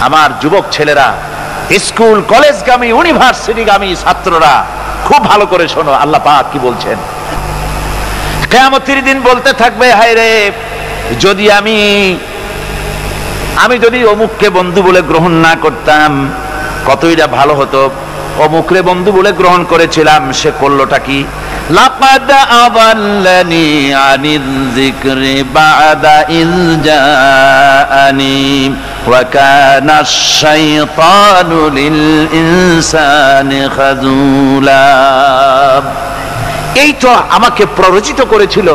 আমার যুবক ছেলেরা, স্কুল কলেজগামী ইউনিভার্সিটিগামী ছাত্ররা খুব ভালো করে শোনো, আল্লাহ পাক কি বলছেন। কিয়ামতের দিন বলতে থাকবে, হায় রে, যদি আমি যদি অমুককে বন্ধু বলে গ্রহণ না করতাম কতই না ভালো হতো। অমুকরে বন্ধু বলে গ্রহণ করেছিলাম, সে করলোটা কি? লাকাদ আযাল্লানি আনিয যিকরি বা'দা ইয জাআনি ওয়া কানা আশ-শাইতানু লিল ইনসানি খাযুলা। এই তো আমাকে প্ররোচিত করেছিল,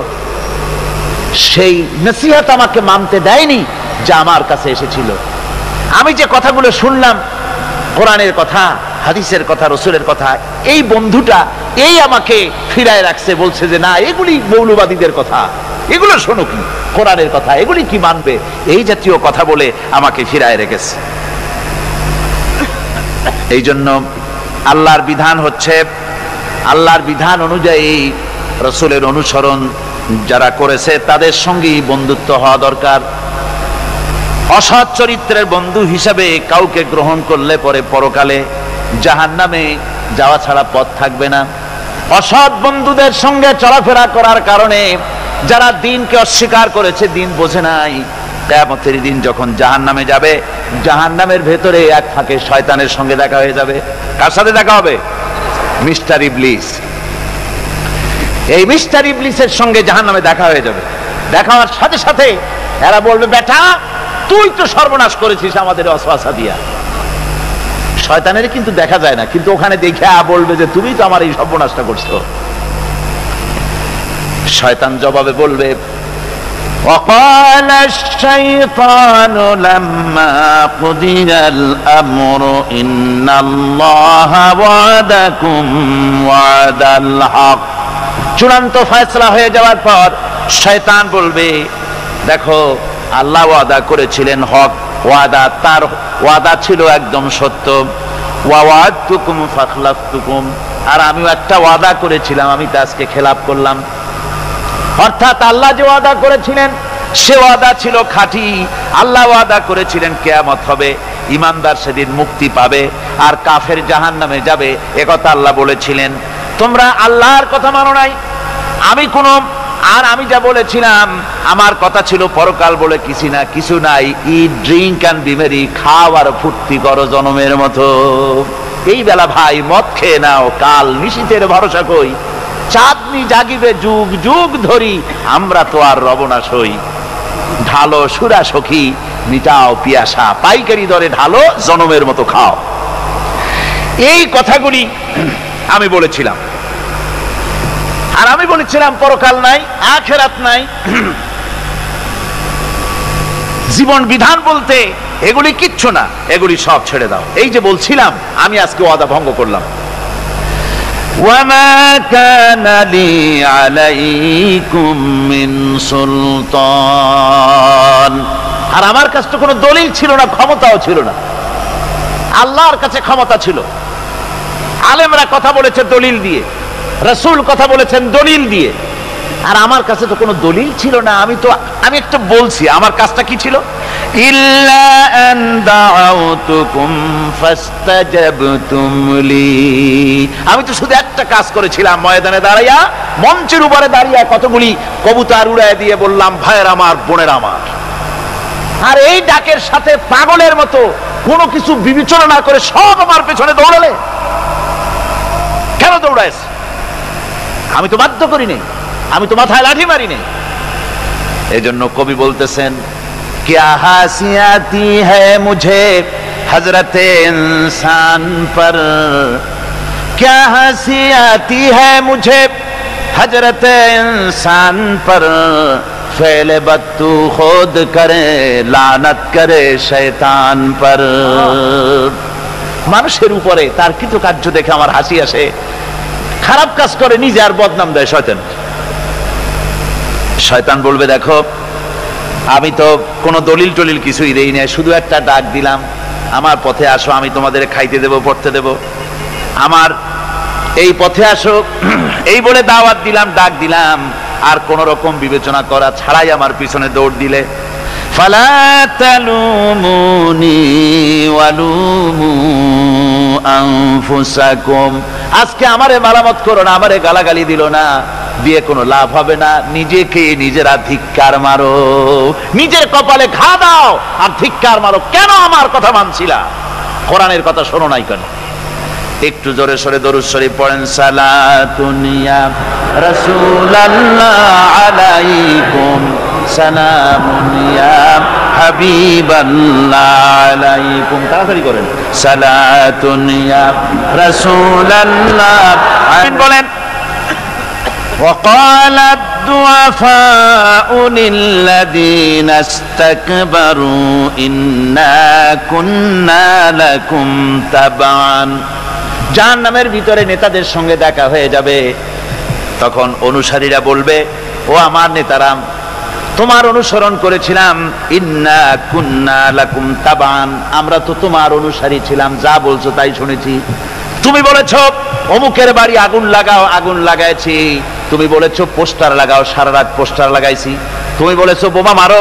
সেই নসিহত আমাকে মানতে দেয়নি যা আমার কাছে এসেছিল। আমি যে কথাগুলো শুনলাম, কোরআনের কথা, হাদিসের কথা, রাসূলের কথা, এই বন্ধুটা এই আমাকে ফিরায় রাখছে, বলছে যে না, এগুলি মৌলবাদীদের কথা, এগুলো শোনো কি, কোরআনের কথা, এগুলি কি মানবে, এই জাতীয় কথা বলে আমাকে ফিরায় রেখেছে। এই জন্য আল্লাহর বিধান হচ্ছে, আল্লাহর বিধান অনুযায়ী রাসূলের অনুসরণ যারা করেছে তাদের সঙ্গেই বন্ধুত্ব হওয়া দরকার। অসৎ চরিত্রের বন্ধু হিসাবে কাউকে গ্রহণ করলে পরে পরকালে জাহান্নামে যাওয়া ছাড়া পথ থাকবে না। অসৎ বন্ধুদের সঙ্গে চলাফেরা করার কারণে যারা দ্বীনকে অস্বীকার করেছে, দ্বীন বোঝে নাই, কিয়ামতের দিন যখন জাহান্নামে যাবে, জাহান্নামের ভেতরে এক ফাঁকে শয়তানের সঙ্গে দেখা হয়ে যাবে। কার সাথে দেখা হবে? মিস্টার ইবলিস। এই মিস্টার ইবলিসের সঙ্গে জাহান্নামে দেখা হয়ে যাবে। দেখা হওয়ার সাথে সাথে এরা বলবে, বেটা তুই তো সর্বনাশ করেছিস আমাদের ওয়াসওয়াসা দিয়া। শয়তানের কিন্তু দেখা যায় না, কিন্তু ওখানে দেখে বলবে যে তুমি তো আমার এই সর্বনাশটা করছো। শয়তান জবাবে বলবে, وقال الشيطان لما قضي الأمر إن الله وعدكم وعد الحق। চূড়ান্ত ফয়সালা হয়ে যাওয়ার পর শয়তান বলবে, দেখো আল্লাহ ওয়াদা করেছিলেন হক, ওয়াদা, তার ওয়াদা ছিল একদম সত্য। ওয়া'আদতুকুম ফাখলাফতুকুম, আর আমিও একটা ওয়াদা করেছিলাম, আমি তা আজকে খেলাফ করলাম। অর্থাৎ আল্লাহ যে ওয়াদা করেছিলেন সে ওয়াদা ছিল খাঁটি। আল্লাহ ওয়াদা করেছিলেন কিয়ামত হবে, ঈমানদার সেদিন মুক্তি পাবে, আর কাফের জাহান্নামে যাবে, একথা আল্লাহ বলেছিলেন। তোমরা আল্লাহর কথা মানো নাই, আমি যা বলেছিলাম, আমার কথা ছিল পরকাল বলে কিছু নাই, ইট, ড্রিঙ্ক অ্যান্ড বি মেরি, খাও আর ফুর্তি করো জনমের মতো। এই বেলা ভাই মদ খেয়ে নাও, কাল নিশীথের ভরসা কই, চাঁদনি জাগিবে যুগ যুগ ধরি, আমরা তো আর রব না সই। ঢালো সুরা সখী, মিটাও পিয়াসা, পাইকারি দরে ঢালো, জনমের মতো খাও। এই কথাগুলি আমি বলেছিলাম। আর আমি বলেছিলাম পরকাল নাই, আখিরাত নাই, জীবন বিধান বলতে এগুলি কিচ্ছু না, এগুলি সব ছেড়ে দাও। এই যে বলছিলাম, আমি আজকে ওয়াদা ভঙ্গ করলাম। وما كان لي عليكم من سلطان, আর আমার কাছে তো কোনো দলিল ছিল না, ক্ষমতাও ছিল না। আল্লাহর কাছে ক্ষমতা ছিল। আলেমরা কথা বলেছে দলিল দিয়ে, রাসূল কথা বলেছেন দলিল দিয়ে, আর আমার কাছে তো কোনো দলিল ছিল না। আমি একটা বলছি, আমার কাজটা কি ছিল? ইল্লা আন দাউতুকুম ফাস্তাজাবতুম লি, আমি তো শুধু একটা কাজ করেছিলাম, ময়দানে দাঁড়াইয়া, মঞ্চের উপরে দাঁড়িয়ে কতগুলি কবুতর উড়ায় দিয়ে বললাম, ভাইয়ের আমার, বোনের আমার। আর এই ডাকের সাথে পাগলের মতো কোনো কিছু বিবেচনা না করে সব আমার পেছনে দৌড়ালে। কেন দৌড়াইছ? আমি তো বাধ্য করি নাই, আমি তো মাথায় লাঠি মারি নাই। এই জন্য কবি বলতেছেন, क्या हंसी आती है मुझे हजरत इंसान पर, क्या हंसी आती है मुझे हजरत इंसान पर, फेल बद तू खुद करे लानत करे शैतान पर। মানুষের উপরে তার কৃতকার্য দেখে আমার হাসি আসে, খারাপ কাজ করে নিজে আর বদনাম দেয় শয়তান। শয়তান বলবে, দেখো আমি তো কোনো দলিল টলিল কিছুই দেই না, শুধু একটা ডাক দিলাম, আমার পথে আসো, আমি তোমাদের খাইতে দেব, পড়তে দেব, আমার এই পথে আসো, এই বলে দাওয়াত দিলাম, ডাক দিলাম, আর কোন রকম বিবেচনা করা ছাড়াই আমার পিছনে দৌড় দিলে। ফালা তালুমুনি ওয়ালুমু আনফুসাকুম, আজকে আমারে মালামত করো না, আমারে গালাগালি দিল না, দিয়ে কোনো লাভ হবে না। নিজেকে নিজেরা ধিক্কার মারো, নিজের কপালে ঘা দাও আর ধিক্কার মারো। কেন আমার কথা মানছিলা? কোরআনের কথা শোনো নাই কেন? একটু জোরে সরে দরুদ শরীফ পড়েন। সালাতুন ইয়া রাসূলুল্লাহ আলাইকুম, সালামুন ইয়া হাবিবাল্লাহ আলাইকুম। তাড়াতাড়ি করেন। সালাতুন ইয়া রাসূলুল্লাহ, আমিন বলেন। وقال الضعفاء للذين استكبروا إنا كنا لكم تبعا। জাহান্নামের ভিতরে নেতাদের সঙ্গে দেখা হয়ে যাবে, তখন অনুসারীরা বলবে, ও আমার নেতারা, তোমার অনুসরণ করেছিলাম। ইন্না কুন্না লাকুম তাবান, আমরা তো তোমার অনুসারী ছিলাম, যা বলছো তাই শুনেছি। তুমি বলেছো অমুকের বাড়ি আগুন লাগাও, আগুন লাগাইছি। তুমি বলেছো পোস্টার লাগাও, সারা রাত পোস্টার লাগাইছি। তুমি বলেছো বোমা মারো,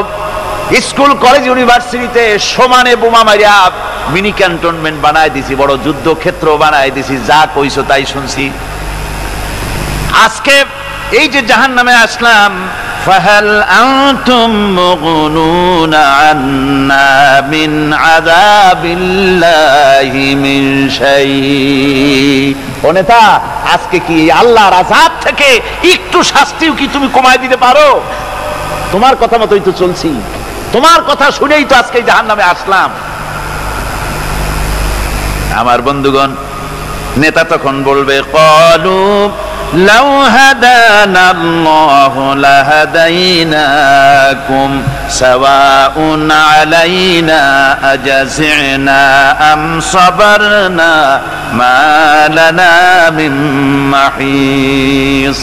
স্কুল কলেজ ইউনিভার্সিটিতে সমানে বোমা মারিয়া মিনি ক্যান্টনমেন্ট বানায় দিছি, বড় যুদ্ধক্ষেত্র বানায় দিছি, যা কইছো তাই শুনছি। আজকে এই যে জাহান্নামে আসলাম, ফাহাল আনতুম মুগনুনা আন্না মিন আযাবিল্লাহি মিন শাই। ও নেতা, আজকে কি আল্লাহর আযাব থেকে একটু শাস্তিও কি তুমি কমায় দিতে পারো? তোমার কথা মতোই তো চলছি, তোমার কথা শুনেই তো আজকে জাহান্নামে আসলাম। আমার বন্ধুগণ, নেতা তখন বলবে, ক্বালু লাউ হাদানাল্লাহু লাহাদাইনাকুম সাওয়াউন আলাইনা আজাযিনা আম সাবারনা মা লানা মিন মাহিস।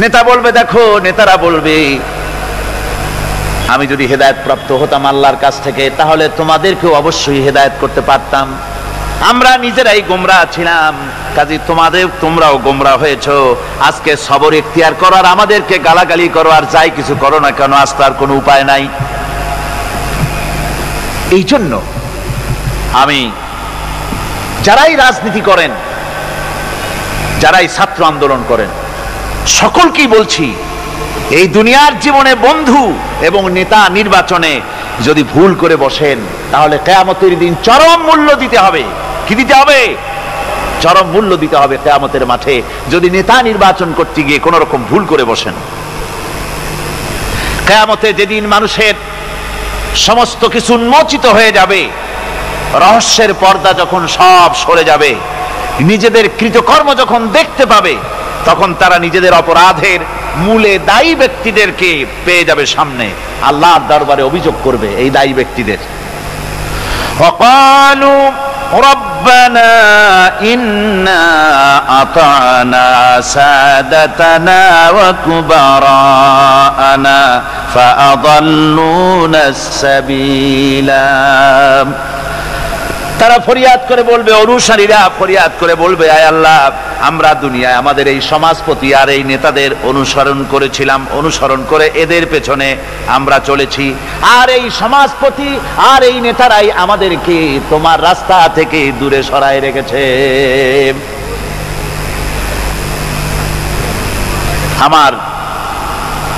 নেতা বলবে, দেখো, নেতারা বলবে, আমি যদি হেদায়েত প্রাপ্ত হতাম আল্লাহর কাছ থেকে, তাহলে তোমাদেরকেও অবশ্যই হেদায়েত করতে পারতাম। আমরা নিজেরাই গোমরাহ ছিলাম, কাজে তোমরাও গোমরাহ হয়েছো। আজকে সবর ইখতিয়ার করো আর আমাদেরকে গালাগালি করো, আর যাই কিছু করো না কেন, আজ তার কোনো উপায় নাই। এই জন্য আমি, যারাই রাজনীতি করেন, যারাই ছাত্র আন্দোলন করেন, সকলকেই বলছি, এই দুনিয়ার জীবনে বন্ধু এবং নেতা নির্বাচনে যদি ভুল করে বসেন, তাহলে কিয়ামতের দিন চরম মূল্য দিতে হবে। কি দিতে হবে? চরম মূল্য দিতে হবে কিয়ামতের মাঠে, যদি নেতা নির্বাচন করতে গিয়ে কোন রকম ভুল করে বসেন। কিয়ামতে যেদিন মানুষের সমস্ত কিছু উন্মোচিত হয়ে যাবে, রহস্যের পর্দা যখন সব সরে যাবে, নিজেদের কৃতকর্ম যখন দেখতে পাবে, তখন তারা নিজেদের অপরাধের মূলে দায়ী ব্যক্তিদেরকে পেয়ে যাবে সামনে, আল্লাহর দরবারে অভিযোগ করবে এই দায়ী ব্যক্তিদের। ওয়াকালু রব্বানা ইন্না আতানা সাদাতানা ওয়া কুবারানা ফাআদাল্লুনাস সাবিলা। তারা ফরিয়াদ করে বলবে, অনুসারীরা ফরিয়াদ করে বলবে, আয় আল্লাহ, আমরা দুনিয়ায় আমাদের এই সমাজপতি আর এই নেতাদের অনুসরণ করেছিলাম, অনুসরণ করে এদের পেছনে আমরা চলেছি, আর এই সমাজপতি আর এই নেতারাই আমাদেরকে তোমার রাস্তা থেকে দূরে সরায় রেখেছে। আমার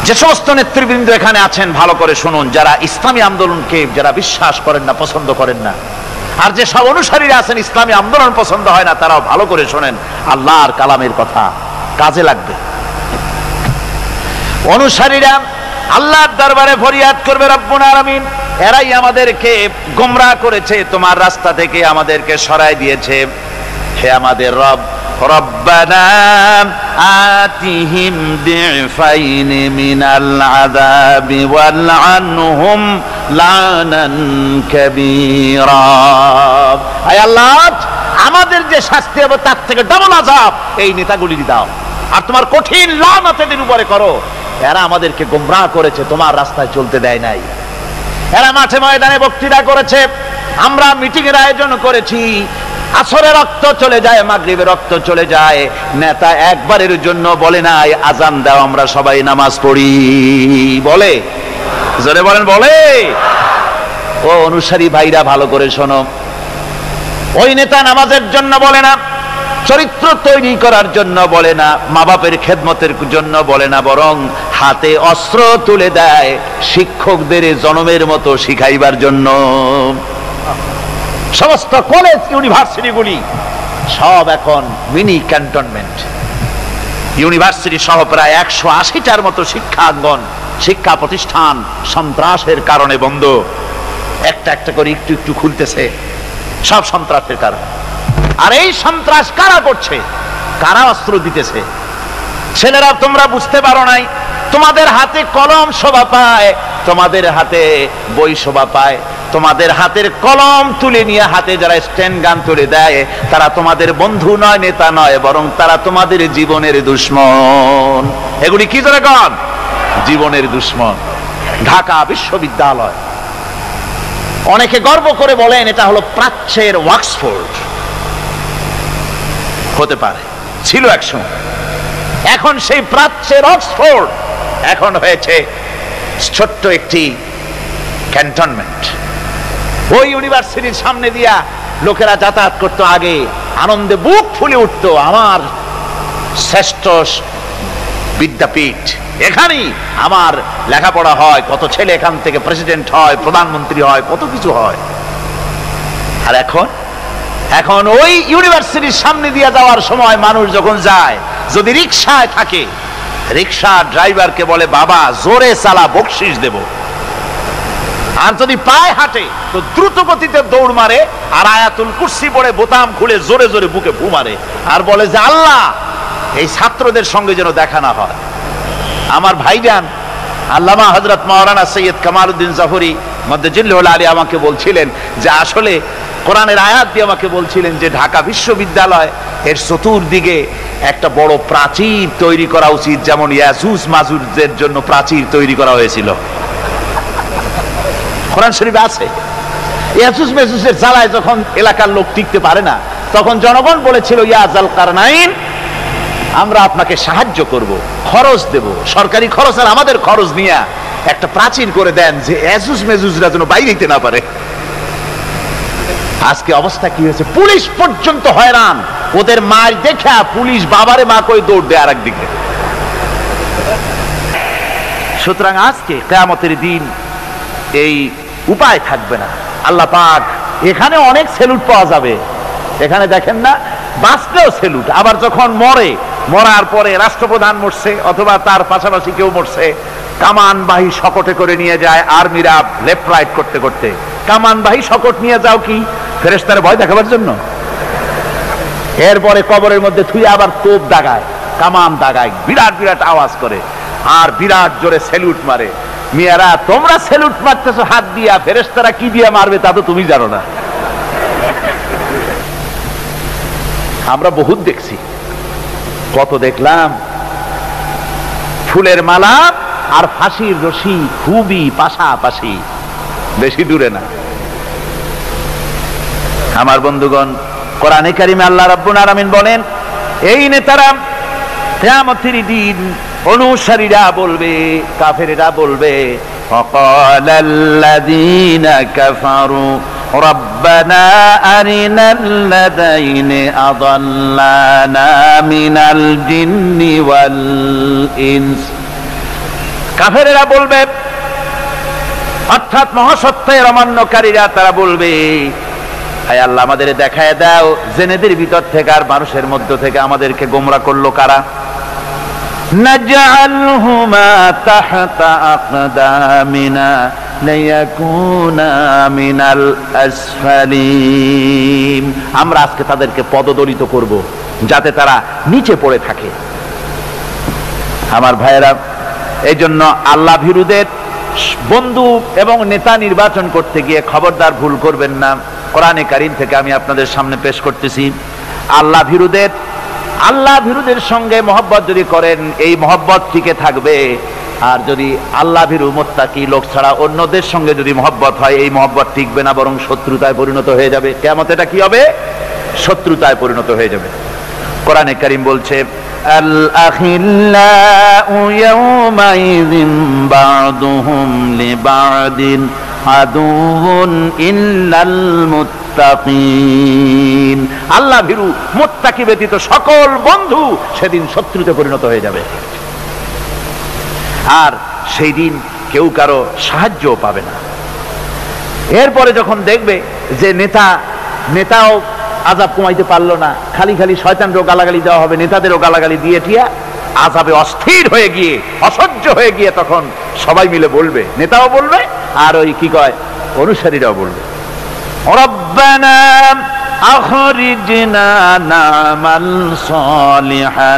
যে সমস্ত নেতৃবৃন্দ এখানে আছেন, ভালো করে শুনুন, যারা ইসলামী আন্দোলনকে যারা বিশ্বাস করেন না, পছন্দ করেন না, আর যে সব অনুসারীরা আছেন ইসলামী আন্দোলন পছন্দ হয় না, তারাও ভালো করে শোনেন, আল্লাহর কালামের কথা কাজে লাগবে। অনুসারীরা আল্লাহর দরবারে ফরিয়াদ করবে, রব্বুল আলামিন, এরাই আমাদেরকে গোমরাহ করেছে, তোমার রাস্তা থেকে আমাদেরকে সরায় দিয়েছে। হে আমাদের রব, রব্বানা আতিহিম দিফাইন মিনাল আযাবি ওয়ালআনহুম লানান কাবীরা। আয় আল্লাহ, আমাদের যে শাস্তি হবে তার থেকে ডবল আযাব এই নেতাগুলি দাও, আর তোমার কঠিন লানত এদের উপরে করো। এরা আমাদেরকে গোমরাহ করেছে, তোমার রাস্তায় চলতে দেয় নাই। এরা মাঠে ময়দানে বক্তৃতা করেছে, আমরা মিটিং এর আয়োজন করেছি, আসরে রক্ত চলে যায়, মাগরিবে রক্ত চলে যায়, নেতা একবারের জন্য বলে নাই আজান দাও আমরা সবাই নামাজ পড়ি, বলে জোরে বলেন, বলে। ও অনুসারী ভাইরা ভালো করে শোনো, ওই নেতা নামাজের জন্য বলে না, চরিত্র তৈরি করার জন্য বলে না, মা বাপের খেদমতের জন্য বলে না, বরং হাতে অস্ত্র তুলে দেয় শিক্ষকদের জনমের মতো শিখাইবার জন্য। সমস্ত কলেজ ইউনিভার্সিটিগুলি সব এখন মিনি ক্যান্টনমেন্ট। ইউনিভার্সিটি সহ প্রায় 180টার মতো শিক্ষাঙ্গন, শিক্ষা প্রতিষ্ঠান সন্ত্রাসের কারণে বন্ধ। একটা একটা করে একটু একটু খুলতেছে, সব সন্ত্রাসের কারণে। আর এই সন্ত্রাস কারা করছে? কারা অস্ত্র দিতেছে? ছেলেরা, তোমরা বুঝতে পারো নাই, তোমাদের হাতে কলম শোভা পায়, তোমাদের হাতে বই শোভা পায়। তোমাদের হাতের কলম তুলে নিয়ে হাতে যারা স্ট্যান্ড গান তুলে দেয়, তারা তোমাদের বন্ধু নয়, নেতা নয়, বরং তারা তোমাদের জীবনের দুশ্মন। এগুলি কি ধরে গান? জীবনের দুশ্মন। ঢাকা বিশ্ববিদ্যালয়, অনেকে গর্ব করে বলেন এটা হলো প্রাচ্যের অক্সফোর্ড। হতে পারে, ছিল একসময়। এখন সেই প্রাচ্যের অক্সফোর্ড এখন হয়েছে ছোট্ট একটি ক্যান্টনমেন্ট। ওই ইউনিভার্সিটির সামনে দিয়া লোকেরা যাতায়াত করতো, আগে আনন্দে বুক ফুলে উঠতো, আমার শ্রেষ্ঠ বিদ্যাপীঠ, এখানেই আমার লেখাপড়া হয়, কত ছেলে এখান থেকে প্রেসিডেন্ট হয়, প্রধানমন্ত্রী হয়, কত কিছু হয়। আর এখন ওই ইউনিভার্সিটির সামনে দিয়ে যাওয়ার সময় মানুষ যখন যায়, যদি রিকশায় থাকে, রিকশা ড্রাইভারকে বলে, বাবা জোরে চালা, বকশিস দেব। আর যদি পায়ে হাঁটে তো দ্রুত গতিতে দৌড় মারে, আর আয়াতুল কুরসি পড়ে বোতাম খুলে জোরে জোরে বুকে ফু মারে, আর বলে যে আল্লাহ এই ছাত্রদের সঙ্গে যেন দেখা না হয়। আমার ভাইজান আল্লামা হযরত মাওলানা সৈয়দ কামালউদ্দিন জাফরি মাদ্দাজিল্লাহুল আলী আমাকে বলছিলেন যে আসলে কোরআনের আয়াত দিয়ে আমাকে বলছিলেন যে ঢাকা বিশ্ববিদ্যালয় এর চতুর্দিকে একটা বড় প্রাচীর তৈরি করা উচিত, যেমন ইয়াজুজ মাজুজের জন্য প্রাচীর তৈরি করা হয়েছিল। কোরআন শরীফে আছে। ইয়াজুজ মাজুজের জ্বালায় যখন এলাকার লোক টিকতে পারে না, তখন জনগণ বলেছিল, ইয়া যাল কারনাইন, আমরা আপনাকে সাহায্য করব, খরচ দেব, সরকারি খরচ আর আমাদের খরচ নিয়ে একটা প্রাচীর করে দেন, যে ইয়াজুজ মাজুজরা যেন বাইরে যেতে না পারে। আজকে অবস্থা কি হয়েছে? পুলিশ পর্যন্ত হয়রান। ওদের মার দেখা পুলিশ বাবারে মা কই দৌড় দেয় আরেক দিকে। সুতরাং আজকে কিয়ামতের দিন এই উপায় থাকবে না। আল্লাহ পাক এখানে অনেক সেলুট পাওয়া যাবে। এখানে দেখেন না, বাঁচলেও সেলুট, আবার যখন মরার পরে রাষ্ট্রপ্রধান মরছে অথবা তার পাশাপাশি কেউ মরছে, কামানবাহী শকটে করে নিয়ে যায় আর্মিরা লেফট রাইট করতে করতে। কামানবাহী শকট নিয়ে যাও কি? ফেরেশতারে ভয় দেখাবার জন্য। এরপরে কবরের মধ্যে থুয়ে আবার তোপ দাগায়, কামান দাগায়, বিরাট বিরাট আওয়াজ করে, আর বিরাট জোরে সেলুট মারে। মেয়েরা, তোমরা সেলুট মারতেছো হাত দিয়া, ফেরেশতারা কি দিয়া মারবে তা তো তুমি জানো না। আমরা বহুত দেখছি, কত দেখলাম। ফুলের মালা আর ফাঁসির রশি খুবই পাশাপাশি, বেশি দূরে না। আমার বন্ধুগণ, কোরআনে কারিমে আল্লাহ রাব্বুল আলামিন বলেন, এই নেতারা কিয়ামতের দিন অনুসারীরা বলবে, কাফেরেরা বলবে, ফাকালাল্লাযীনা কাফারু রব্বানা আরিনাল্লাযাইনি আযাল্লানা মিনাল জিন্নি ওয়াল ইনস। কাফেরেরা বলবে, অর্থাৎ মহাসত্যের অমান্যকারীরা, তারা বলবে, হায় আল্লাহ, আমাদের দেখায় দাও জেনেদের ভিতর থেকে আর মানুষের মধ্য থেকে আমাদেরকে গোমরা করলো কারা। নাজআলহুমা তাহতা আকদামিনা লিয়াকুনা মিনাল আসফালিন। আমরা আজকে তাদেরকে পদদলিত করব, যাতে তারা নিচে পড়ে থাকে। আমার ভাইয়েরা, এই জন্য আল্লাহ ভীরুদের বন্ধু এবং নেতা নির্বাচন করতে গিয়ে খবরদার ভুল করবেন না। কোরআনে কারীম থেকে আমি আপনাদের সামনে পেশ করতেছি, আল্লাহ ভীরুদের সঙ্গে মহব্বত যদি করেন, এই মহব্বত টিকে থাকবে। আর যদি আল্লাহ ভীরু মুত্তাকি লোক ছাড়া অন্যদের সঙ্গে যদি মহব্বত হয়, এই মহব্বত টিকবে না, বরং শত্রুতায় পরিণত হয়ে যাবে। কিয়ামতে এটা কি হবে? শত্রুতায় পরিণত হয়ে যাবে। কোরআনে কারীম বলছে, الأخلاء يومئذ بعضهم لبعض عدو إلا المتقين আল্লাহ ভীরু মুত্তাকি ব্যতীত সকল বন্ধু সেদিন শত্রুতে পরিণত হয়ে যাবে, আর সেই দিন কেউ কারো সাহায্যও পাবে না। এরপরে যখন দেখবে যে নেতাও আযাব কমাইতে পারলো না, খালি খালি শয়তানকেও গালাগালি দেওয়া হবে, নেতাদেরও গালাগালি দিয়ে টিয়া আযাবে অস্থির হয়ে গিয়ে, অসহ্য হয়ে গিয়ে তখন সবাই মিলে বলবে, নেতাও বলবে আর ওই কি কয় অনুসারীরাও বলবে, ربنا أخرجنا نعمل صالحا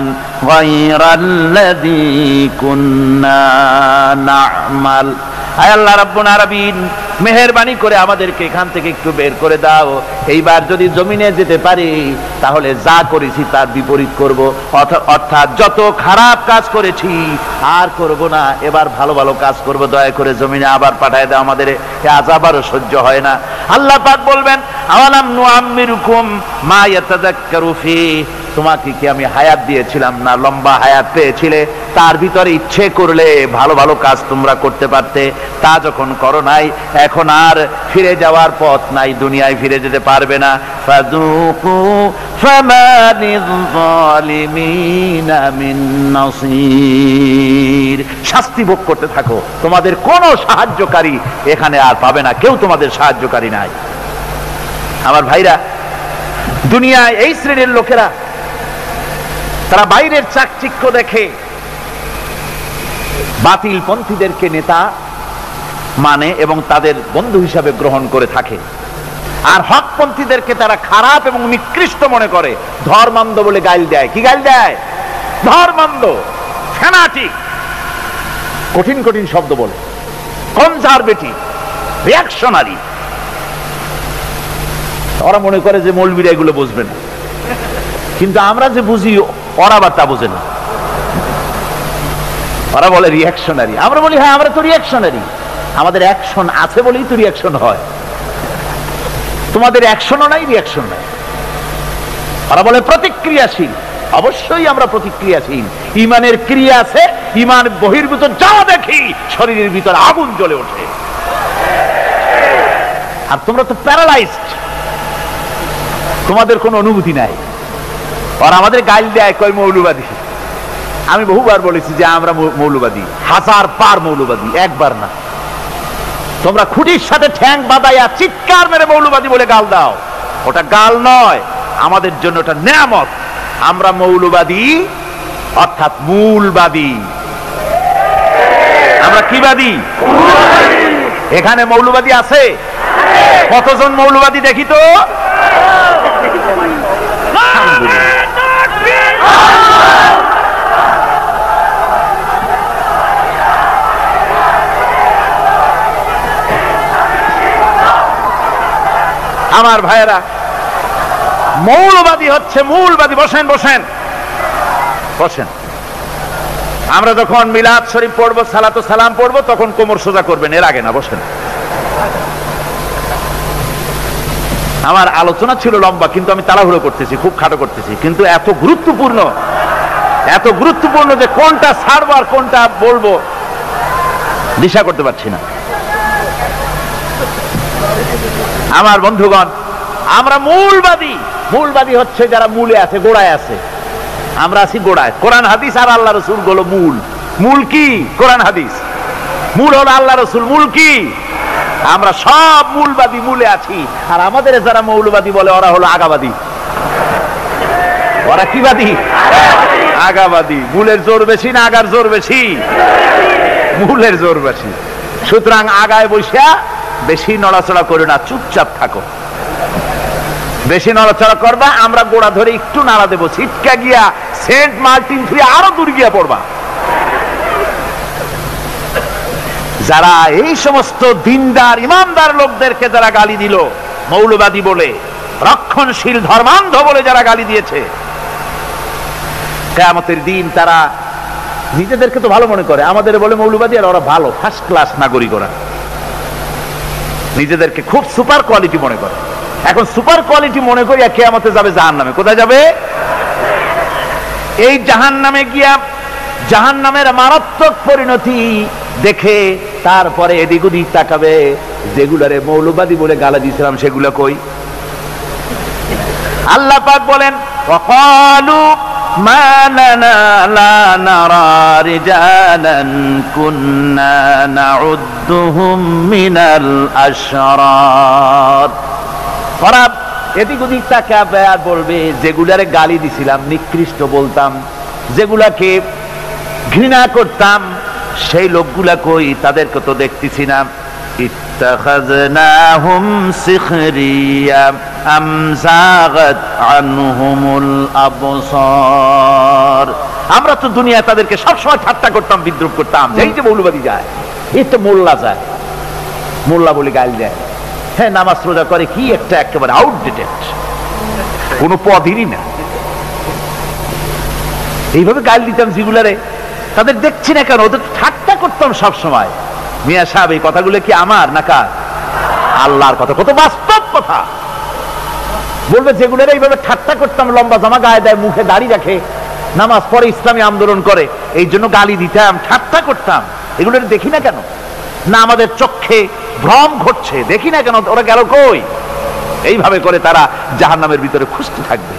غير الذي كنا نعمل আয় আল্লাহ রাব্বুল আলামিন, মেহেরবানি করে আমাদেরকে এখান থেকে একটু বের করে দাও। এইবার যদি জমিনে যেতে পারি তাহলে যা করেছি তার বিপরীত করব, অর্থাৎ যত খারাপ কাজ করেছি আর করব না, এবার ভালো ভালো কাজ করব। দয়া করে জমিনে আবার পাঠায় দাও, আমাদের এই আযাব আরো সহ্য হয় না। আল্লাহ পাক বলবেন, আওয়ালাম নুআম্মিরুকুম মা ইয়াতাযাক্কারু ফি, তোমাকে কি আমি হায়াত দিয়েছিলাম না, লম্বা হায়াত পেয়েছিলে, তার ভিতরে ইচ্ছে করলে ভালো ভালো কাজ তোমরা করতে পারতে, তা যখন করো নাই এখন আর ফিরে যাওয়ার পথ নাই, দুনিয়ায় ফিরে যেতে পারবে না। ফাযুকু ফামা লিয-যালিমিনা মিন নাসীর, শাস্তি ভোগ করতে থাকো, তোমাদের কোনো সাহায্যকারী এখানে আর পাবে না, কেউ তোমাদের সাহায্যকারী নাই। আমার ভাইরা, দুনিয়ায় এই শ্রেণীর লোকেরা তারা বাইরের চাকচিক্য দেখে বাতিল পন্থীদেরকে নেতা মানে এবং তাদের বন্ধু হিসাবে গ্রহণ করে থাকে, আর হকপন্থীদেরকে তারা খারাপ এবং নিকৃষ্ট মনে করে, ধর্মান্ধ বলে গাইল দেয়। কি গাইল দেয়? ধর্মান্ধ, ফ্যানাটিক, কঠিন কঠিন শব্দ বলে, কনজারভেটিভ, রিঅ্যাকশনারি। ওরা মনে করে যে মৌলবীরা এগুলো বুঝবে না, কিন্তু আমরা যে বুঝি ওরা আবার তা বুঝে না। ওরা বলে রিঅ্যাকশনারি, আমরা বলি হ্যাঁ আমরা তো রিঅ্যাকশনারি, আমাদের অ্যাকশন আছে বলেই তো রিঅ্যাকশন হয়, তোমাদের অ্যাকশনও নাই, রিঅ্যাকশন নাই। ওরা বলে প্রতিক্রিয়াশীল, অবশ্যই আমরা প্রতিক্রিয়াশীল, ইমানের ক্রিয়া আছে, ইমান বহির্ভূত যা দেখি শরীরের ভিতর আগুন জ্বলে ওঠে। আর তোমরা তো প্যারালাইজড, তোমাদের কোনো অনুভূতি নাই। আর আমাদের গাইল দেয় কয় মৌলবাদী। আমি বহুবার বলেছি যে আমরা মৌলবাদী, হাজার পার মৌলবাদী, একবার না। তোমরা খুঁটির সাথে ঠ্যাং বাঁধাইয়া চিৎকার মেরে মৌলবাদী বলে গাল দাও, ওটা গাল নয়, আমাদের জন্য ওটা নেয়ামত। আমরা মৌলবাদী অর্থাৎ মূলবাদী। আমরা কি বাদী? এখানে মৌলবাদী আছে? কতজন মৌলবাদী দেখি তো? আমার ভাইয়েরা, মৌলবাদী হচ্ছে মূলবাদী। বসেন বসেন বসেন। আমরা যখন মিলাদ শরীফ পড়বো, সালাতু সালাম পড়বো, তখন কোমর সোজা করবেন, এর আগে না। বসেন। আমার আলোচনা ছিল লম্বা, কিন্তু আমি তাড়াহুড়ো করতেছি, খুব খাটো করতেছি, কিন্তু এত গুরুত্বপূর্ণ যে কোনটা ছাড়বো আর কোনটা বলবো দিশা করতে পারছি না। আমার বন্ধুগণ, আমরা মূলবাদী। মূলবাদী হচ্ছে যারা মূলে আছে, গোড়ায় আছে। আমরা আছি গোড়ায়। কোরআন হাদিস আর আল্লাহ রসুল হলো মূল। মূল কি? কোরআন হাদিস। মূল হলো আল্লাহ রসুল। মূল কি? আমরা সব মূলবাদী, মূলে আছি। আর আমাদের যারা মৌলবাদী বলে ওরা হলো আগাবাদী। ওরা কি বাদী? আগাবাদী। মূলের জোর বেশি না আগার জোর বেশি? মূলের জোর বেশি। সুতরাং আগায় বসিয়া বেশি নড়াচড়া করো না, চুপচাপ থাকো। বেশি নড়াচড়া করবা, আমরা গোড়া ধরে একটু নাড়া দেবো, ছিটকা গিয়া সেন্ট মার্টিন ছুঁয়ে আরো দূর গিয়া পড়বা। যারা এই সমস্ত দিনদার ইমানদার লোকদেরকে যারা গালি দিল মৌলবাদী বলে, রক্ষণশীল ধর্মান্ধ বলে যারা গালি দিয়েছে, কিয়ামতের দিন তারা নিজেদেরকে তো ভালো মনে করে, আমাদের বলে মৌলবাদী, আর ওরা ভালো ফার্স্ট ক্লাস নাগরিক। ওরা নিজেদেরকে খুব সুপার কোয়ালিটি মনে করে। এখন সুপার কোয়ালিটি মনে করিয়া কিয়ামতে যাবে জাহান্নামে। কোথায় যাবে? এই জাহান্নামে গিয়া জাহান্নামের মারাত্মক পরিণতি দেখে তারপরে এদিক ওদিক তাকাবে, যেগুলারে মৌলবাদী বলে গালা দিয়েছিলাম সেগুলো কই? আল্লাহ পাক বলেন ওয়াকালু মা লানা লা নারা রিজালান কুন্না নাউদ্দুহুম মিনাল আশরার। ওরা এদিক ওদিক তাকাবে আর বলবে, যেগুলারে গালি দিছিলাম, নিকৃষ্ট বলতাম, যেগুলাকে ঘৃণা করতাম, সেই লোকগুলা কই? তাদেরকে তো দেখতেছি না। ইত্তাখাযনাহুম সিখরিয়া আম যাগাত আনহুমুল আবসার। আমরা তো দুনিয়ায় তাদেরকে সবসময় ঠাট্টা করতাম, বিদ্রুপ করতাম, এই যে মৌলবাদী যায়, এই তো মোল্লা যায়, মোল্লা বলে গালি দেয়, হ্যাঁ নামাজ রোজা করে, কি একটা একেবারে আউটডেটেড, কোনো পদেরই না। এইভাবে গালি দিতাম যেগুলারে, তাদের দেখছি না কেন? ওদের ঠাট্টা করতাম সব সময়। মিয়া সাহেব, এই কথাগুলো কি আমার না কার? আল্লাহর কথা, কত বাস্তব কথা। বলবে যেগুলোর এইভাবে ঠাট্টা করতাম, লম্বা জামা গায়ে দেয়, মুখে দাড়ি রাখে, নামাজ পড়ে, ইসলামী আন্দোলন করে, এই জন্য গালি দিতাম, ঠাট্টা করতাম, এগুলো দেখি না কেন? না আমাদের চোখে ভ্রম ঘটছে, দেখি না কেন? ওরা গেল কই? এইভাবে করে তারা জাহান্নামের ভিতরে খুঁজতে থাকবে।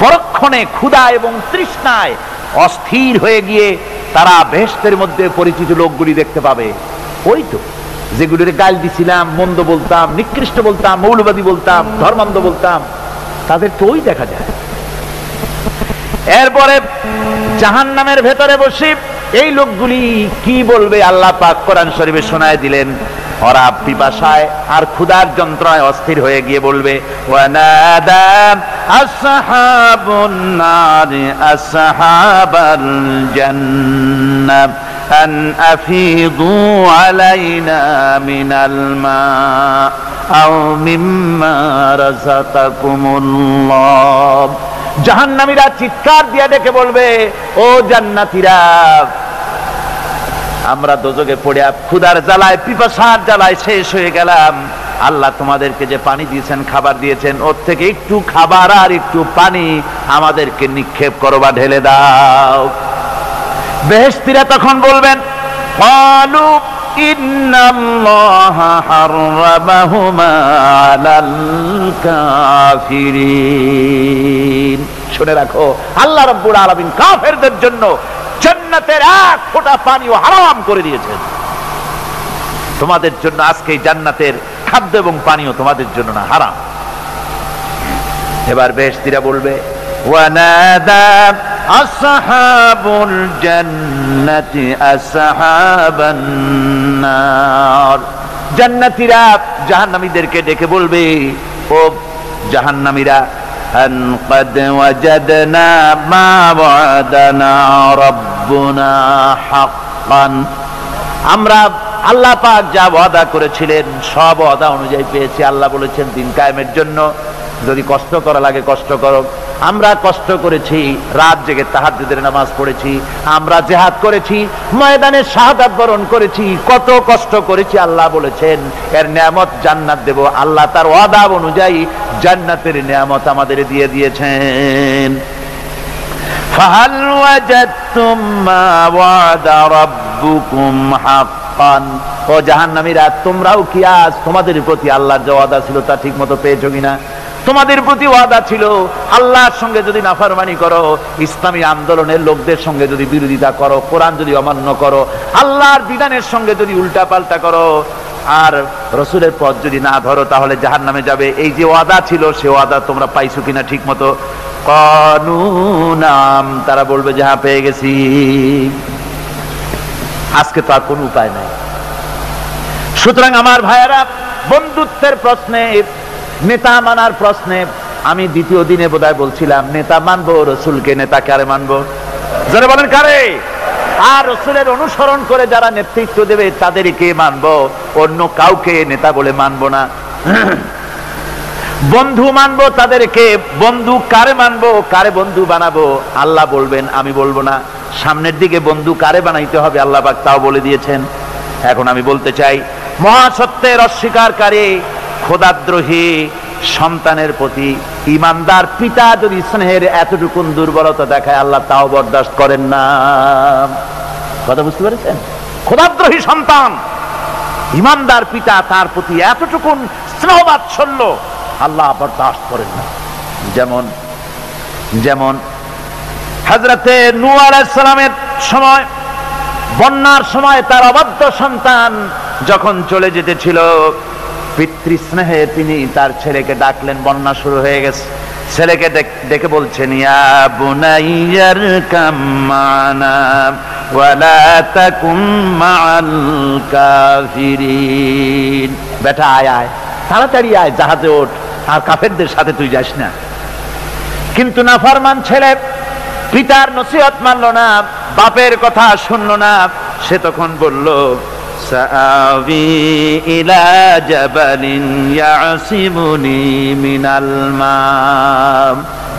পরক্ষণে ক্ষুধা এবং তৃষ্ণায় অস্থির হয়ে গিয়ে তারা বেহেশতের মধ্যে পরিচিত লোকগুলি দেখতে পাবে। ওই তো যেগুলির গাল দিছিলাম, মন্দ বলতাম, নিকৃষ্ট বলতাম, মৌলবাদী বলতাম, ধর্মান্ধ বলতাম, তাদের তো ওই দেখা যায়। এরপরে জাহান্নামের ভেতরে বসে এই লোকগুলি কি বলবে? আল্লাহ পাক কোরআন শরীফে শোনায় দিলেন। ওরা পিপাসায় আর ক্ষুধার যন্ত্রণায় অস্থির হয়ে গিয়ে বলবে, ওয়ানাদা আসহাবুন নারি আসহাবাল জান্নাহ আন আফিদু আলাইনা মিনাল মা আও মিম্মা রাযাকাকুমুল্লাহ। জাহান্নামীরা চিৎকার দিয়ে ডেকে বলবে, ও জান্নাতীরা, আমরা দোজখে পড়ে ক্ষুধার জ্বালায়, পিপাসার জ্বালায় শেষ হয়ে গেলাম। আল্লাহ তোমাদেরকে যে পানি দিয়েছেন, খাবার দিয়েছেন, ওর থেকে একটু খাবার আর একটু পানি আমাদেরকে নিক্ষেপ করো বা ঢেলে দাও। বেহেশতীরা তখন বলবেন, ক্বালু ইন্নাল্লাহা হাররামাহুমা আলাল কাফিরিন। শুনে রাখো, আল্লাহ রাব্বুল আলামিন কাফেরদের জন্য জান্নাতের এক ফোঁটা পানিও হারাম করে দিয়েছেন। তোমাদের জন্য আজকে জান্নাতের খাদ্য এবং পানীয় তোমাদের জন্য না, হারাম। এবার বেহেশতীরা বলবে, ওয়ানাদা আসহাবুল জান্নাতি আসহাবান নার। জান্নাতীরা জাহান্নামীদেরকে ডেকে বলবে, ও জাহান্নামীরা, আন ক্বাদ ওয়াজাদনা মা ওয়াদানা রাব্বুনা হাক্কান। আমরা আল্লাহ পাক যা ওয়াদা করেছিলেন সব ওয়াদা অনুযায়ী পেয়েছি। আল্লাহ বলেছেন দিন কায়েমের জন্য যদি কষ্ট করা লাগে কষ্ট করো। আমরা কষ্ট করেছি, রাত জেগে তাহাজ্জুদের নামাজ পড়েছি, আমরা জিহাদ করেছি, ময়দানে শাহাদাত বরণ করেছি, কত কষ্ট করেছি। আল্লাহ বলেছেন এর নিয়ামত জান্নাত দেব। আল্লাহ তার ওয়াদা অনুযায়ী জান্নাতের নিয়ামত আমাদের দিয়ে দিয়েছেন। ফাহাল ওয়াজাদতুম মা ওয়াদা রাব্বুকুম হাক্কান। ও জাহান্নামীরা, তোমরাও কি আজ তোমাদের প্রতি আল্লাহর যে ওয়াদা ছিল তা ঠিক মতো পেয়েছো কিনা? তোমাদের প্রতি ওয়াদা ছিল, আল্লাহর সঙ্গে যদি নাফরমানি করো, ইসলামী আন্দোলনের লোকদের সঙ্গে যদি বিরোধিতা করো, কোরআন যদি অমান্য করো, আল্লাহর বিধানের সঙ্গে যদি উল্টা পাল্টা করো, আর রসুলের পথ যদি না ধরো, তাহলে জাহান্নামে যাবে। এই যে ওয়াদা ছিল সে ওয়াদা তোমরা পাইছো কিনা ঠিক মতো? ক্বালু নাম। তারা বলবে যে হ্যাঁ পেয়ে গেছি। আজকে তো আর কোনো উপায় নাই। সুতরাং আমার ভাইয়েরা, বন্ধুত্বের প্রশ্নে, নেতা মানার প্রশ্নে আমি দ্বিতীয় দিনে বোধহয় বলছিলাম, নেতা মানবো রসুলকে, নেতা কারে মানবো? যারা বলেন কারে? আর রসুলের অনুসরণ করে যারা নেতৃত্ব দেবে তাদেরকে মানবো, অন্য কাউকে নেতা বলে মানবো না। বন্ধু মানবো তাদেরকে। বন্ধু কারে মানবো, কারে বন্ধু বানাবো আল্লাহ বলবেন, আমি বলবো না। সামনের দিকে বন্ধু কারে বানাইতে হবে আল্লাহ পাক তাও বলে দিয়েছেন। এখন আমি বলতে চাই, মহাসত্যের অস্বীকারী, খোদাদ্রোহী, সন্তানের প্রতি ইমানদার পিতা যদি স্নেহের এতটুকু দুর্বলতা দেখায়, আল্লাহ তাও বরদাস্ত করেন না। কথা বুঝতে পেরেছেন? খোদাদ্রোহী সন্তান, ইমানদার পিতা তার প্রতি এতটুকু স্নেহ বাৎসল্য আল্লাহ বরদাস্ত করেন না। যেমন যেমন হযরতে নূহ আলাইহিস সালামের সময়, বন্যার সময় তার অবাধ্য সন্তান যখন চলে যেতেছিল, পিতৃস্নেহে তিনি তার ছেলেকে ডাকলেন। বন্যা শুরু হয়ে গেছে, ছেলেকে ডেকে বলছেন, ইয়া বুনাইয়ার কামানা ওয়ালা তাকুম মাআল কাফিরিন। বেটা আয় আয়, তাড়াতাড়ি আয়, জাহাজে ওঠ, আর কাফেরদের সাথে তুই যাস না। কিন্তু নাফরমান ছেলে পিতার নসিহত মানলো না, বাপের কথা শুনলো না। সে তখন বলল, সাআবি ইলা জাবালিন ইয়াসিমুনি মিনাল মা।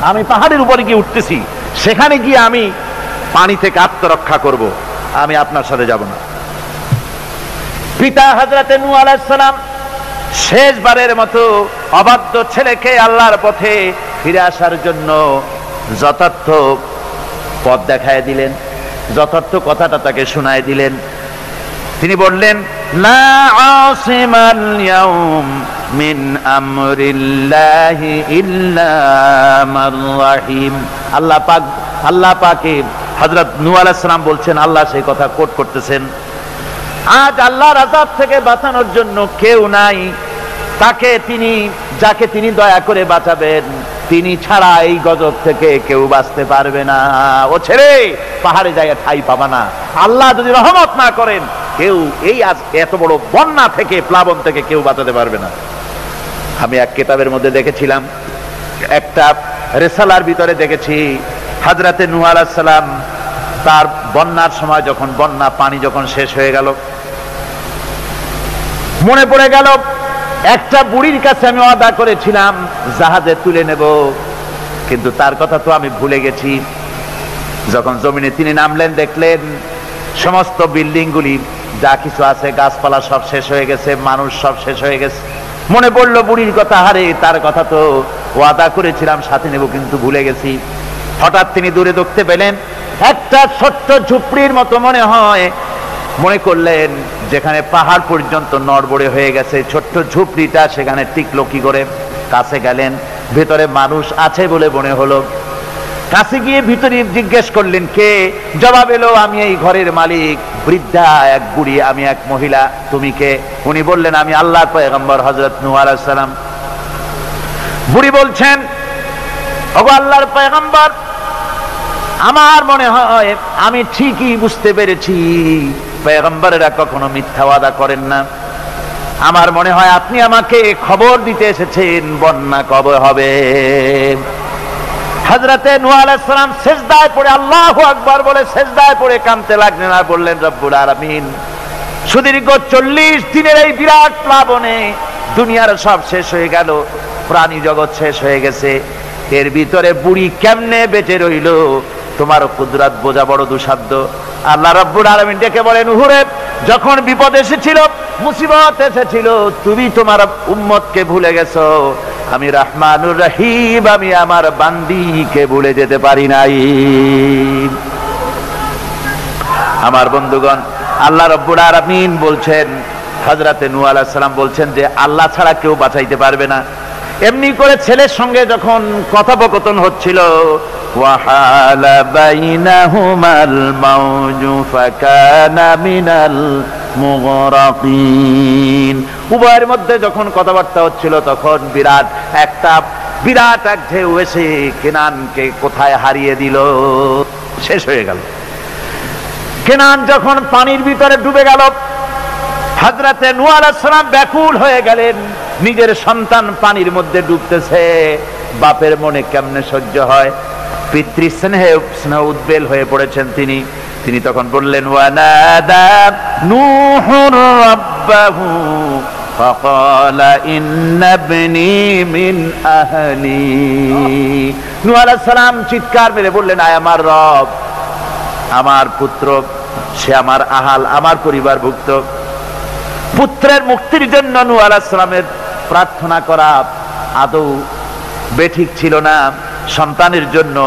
আমি পাহাড়ের উপরে গিয়ে উঠতেছি, সেখানে গিয়ে আমি পানি থেকে আত্মরক্ষা করব, আমি আপনার সাথে যাব না। পিতা হযরতে নূহ আলাইহিস সালাম শেষবারের মতো অবাধ্য ছেলেকে আল্লাহর পথে ফিরে আসার জন্য যথার্থ পথ দেখায় দিলেন, যথার্থ কথাটা তাকে শোনায় দিলেন। তিনি বললেন, লা আসিমাল ইয়াউম মিন আমরিল্লাহি ইল্লা মান রাহিম। আল্লাহ পাকে হযরত নূহ আলাইহিস সালাম বলছেন, আল্লাহ সেই কথা কোট করতেছেন, আজ আল্লাহর আযাব থেকে বাঁচানোর জন্য কেউ নাই। যাকে তিনি দয়া করে বাঁচাবেন, তিনি ছাড়া এই গজব থেকে কেউ বাঁচতে পারবে না। ও ছেড়ে পাহাড়ে জায়গা ঠাই পাবা না। আল্লাহ যদি রহমত না করেন, কেউ এই আজ এত বড় বন্যা থেকে, প্লাবন থেকে কেউ বাঁচাতে পারবে না। আমি এক কিতাবের মধ্যে দেখেছিলাম, একটা রিসালার ভিতরে দেখেছি, হযরতে নূহ আলাইহিস সালাম তার বন্যার সময় যখন পানি যখন শেষ হয়ে গেল, মনে পড়ে গেল একটা বুড়ির কাছে আমি ওয়াদা করেছিলাম জাহাজে তুলে নেব, কিন্তু তার কথা তো আমি ভুলে গেছি। যখন জমিনে তিনি নামলেন, দেখলেন সমস্ত বিল্ডিং গুলি যা কিছু আছে, গাছপালা সব শেষ হয়ে গেছে, মানুষ সব শেষ হয়ে গেছে। মনে পড়লো বুড়ির কথা, হারে তার কথা তো ওয়াদা করেছিলাম সাথে নেব, কিন্তু ভুলে গেছি। হঠাৎ তিনি দূরে দেখতে পেলেন একটা ছোট্ট ঝুপড়ির মতো মনে করলেন, যেখানে পাহাড় পর্যন্ত নড়বড়ে হয়ে গেছে, ছোট্ট ঝুপড়িটা সেখানে টিকলো কি করে? কাছে গেলেন, ভেতরে মানুষ আছে বলে মনে হলো। কাছে গিয়ে ভিতরে জিজ্ঞেস করলেন, কে? জবাব এলো, আমি এই ঘরের মালিক, বৃদ্ধা এক বুড়ি, আমি এক মহিলা, তুমি কে? উনি বললেন, আমি আল্লাহর পয়গম্বর হযরত নূহ আলাইহিস সালাম। বুড়ি বলছেন, ওগো আল্লাহর পয়গম্বর, আমার মনে হয় আমি ঠিকই বুঝতে পেরেছি, পয়গম্বরেরা কখনো মিথ্যা ওয়াদা করেন না। আমার মনে হয় আপনি আমাকে খবর দিতে এসেছেন বন্যা কবে হবে। হযরতে নূহ আলাইহিস সালাম সিজদায় পড়ে আল্লাহু আকবার বলে সিজদায় পড়ে কাঁদতে লাগলেন আর বললেন, রব্বুল আলামিন, সুদীর্ঘ 40 দিনের এই বিরাট প্লাবনে দুনিয়ার সব শেষ হয়ে গেল, প্রাণী জগৎ শেষ হয়ে গেছে, এর ভিতরে বুড়ি কেমনে বেঁচে রইল? তোমার কুদরত বোঝা বড় দুঃসাধ্য। আল্লাহ রাব্বুল আলামিন ডেকে বলেন, হুরে, যখন বিপদ এসেছিল, মুসিবত এসেছিল, তুমি তোমার উম্মতকে ভুলে গেছো। আমি রহমানুর রহিম, আমি আমার বান্দীকে ভুলে যেতে পারি নাই। আমার বন্ধুগণ, আল্লাহ রাব্বুল আলামিন বলছেন, হযরতে নূহ আলাইহিস সালাম বলছেন যে আল্লাহ ছাড়া কেউ বাঁচাইতে পারবে না। এমনি করে ছেলের সঙ্গে যখন কথোপকথন হচ্ছিল, ওয়াহালা বাইনাহুমাল মাউজু ফাকানা মিনাল মুগরাকিন। উভয়ের মধ্যে যখন কথাবার্তা হচ্ছিল, তখন বিরাট এক ঢেউ এসে কেনানকে কোথায় হারিয়ে দিল, শেষ হয়ে গেল। কেনান যখন পানির ভিতরে ডুবে গেল, হযরতে নূহ আলাইহিস সালাম ব্যাকুল হয়ে গেলেন, নিজের সন্তান পানির মধ্যে ডুবতেছে, বাপের মনে কেমনে সহ্য হয়? পিতৃস্নেহে উদ্বেল হয়ে পড়েছেন তিনি তখন বললেন, ওয়ানাদা নূহুর রাব্বাহু ফাকালা ইন্না ইবনি মিন আহলি। নূহ আলাইহিস সালাম চিৎকার মেরে বললেন, আয় আমার রব, আমার পুত্র, সে আমার আহাল, আমার পরিবারভুক্ত। পুত্রের মুক্তির জন্য নূহ আলাইহিস সালামের প্রার্থনা করা, আদৌ বেঠিক ছিল না, সন্তানের জন্য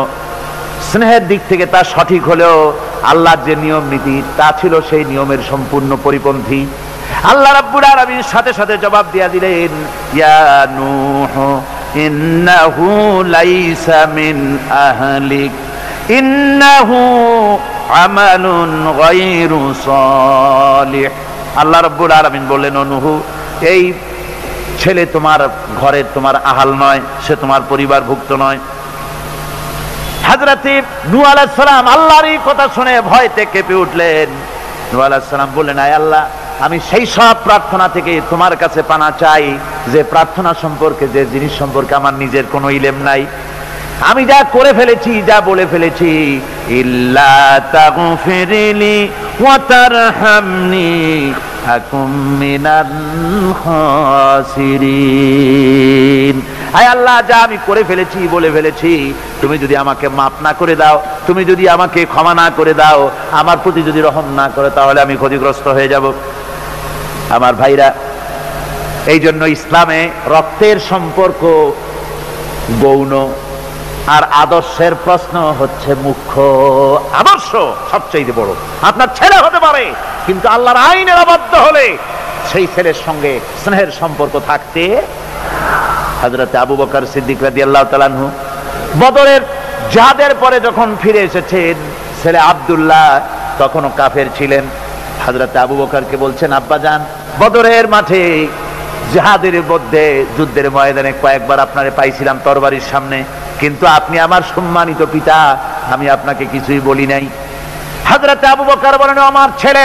স্নেহের দিক থেকে তা সঠিক হলেও আল্লাহর যে নিয়ম নীতি তা ছিল সেই নিয়মের সম্পূর্ণ পরিপন্থী। আল্লাহ রাব্বুল আলামিন সাথে সাথে জবাব দিয়া দিলেন, ইয়া নূহ ইন্নাহু লাইসা মিন আহলিক ইন্নাহু আমালুন গায়রু সালিহ। আল্লাহ রাব্বুল আলামিন বললেন, ও নূহ, এই ছেলে তোমার ঘরের তোমার আহাল নয়, সে তোমার পরিবারভুক্ত নয়। হযরতে নূহ আলাইহিস সালাম আল্লাহর এই কথা শুনে ভয়তে কেঁপে উঠলেন। নূহ আলাইহিস সালাম বললেন, আয় আল্লাহ, আমি সেই সব প্রার্থনা থেকে তোমার কাছে পানা চাই যে প্রার্থনা সম্পর্কে, যে জিনিস সম্পর্কে আমার নিজের কোনো ইলম নাই। আমি যা করে ফেলেছি, যা বলে ফেলেছি, ইল্লা তাগফিরলি ওয়া তারহামনি আকুম মিনাল খাসিরিন। আয় আল্লাহ, যা আমি করে ফেলেছি, বলে ফেলেছি, তুমি যদি আমাকে মাফ না করে দাও, তুমি যদি আমাকে ক্ষমা না করে দাও, আমার প্রতি যদি রহম না করে, তাহলে আমি ক্ষতিগ্রস্ত হয়ে যাব। আমার ভাইরা, এই জন্য ইসলামে রক্তের সম্পর্ক গৌণ, আর আদর্শের প্রশ্ন হচ্ছে মুখ্য। আদর্শ সবচেয়ে বড়। আপনার ছেলে হতে পারে, কিন্তু আল্লাহর আইনের অবাধ্য হলে সেই ছেলের সঙ্গে স্নেহের সম্পর্ক থাকতে। হযরত আবু বকর সিদ্দিক রাদিয়াল্লাহু তাআলা আনহু বদরের জিহাদের পরে যখন ফিরে এসেছেন, ছেলে আব্দুল্লাহ তখনও কাফের ছিলেন। হযরত আবু বকরকে বলছেন, আব্বাজান, বদরের মাঠে জিহাদের মধ্যে যুদ্ধের ময়দানে কয়েকবার আপনারে পাইছিলাম তরবারির সামনে, কিন্তু আপনি আমার সম্মানিত পিতা, আমি আপনাকে কিছুই বলি নাই। হযরত আবু বকর বলেন, আমার ছেলে,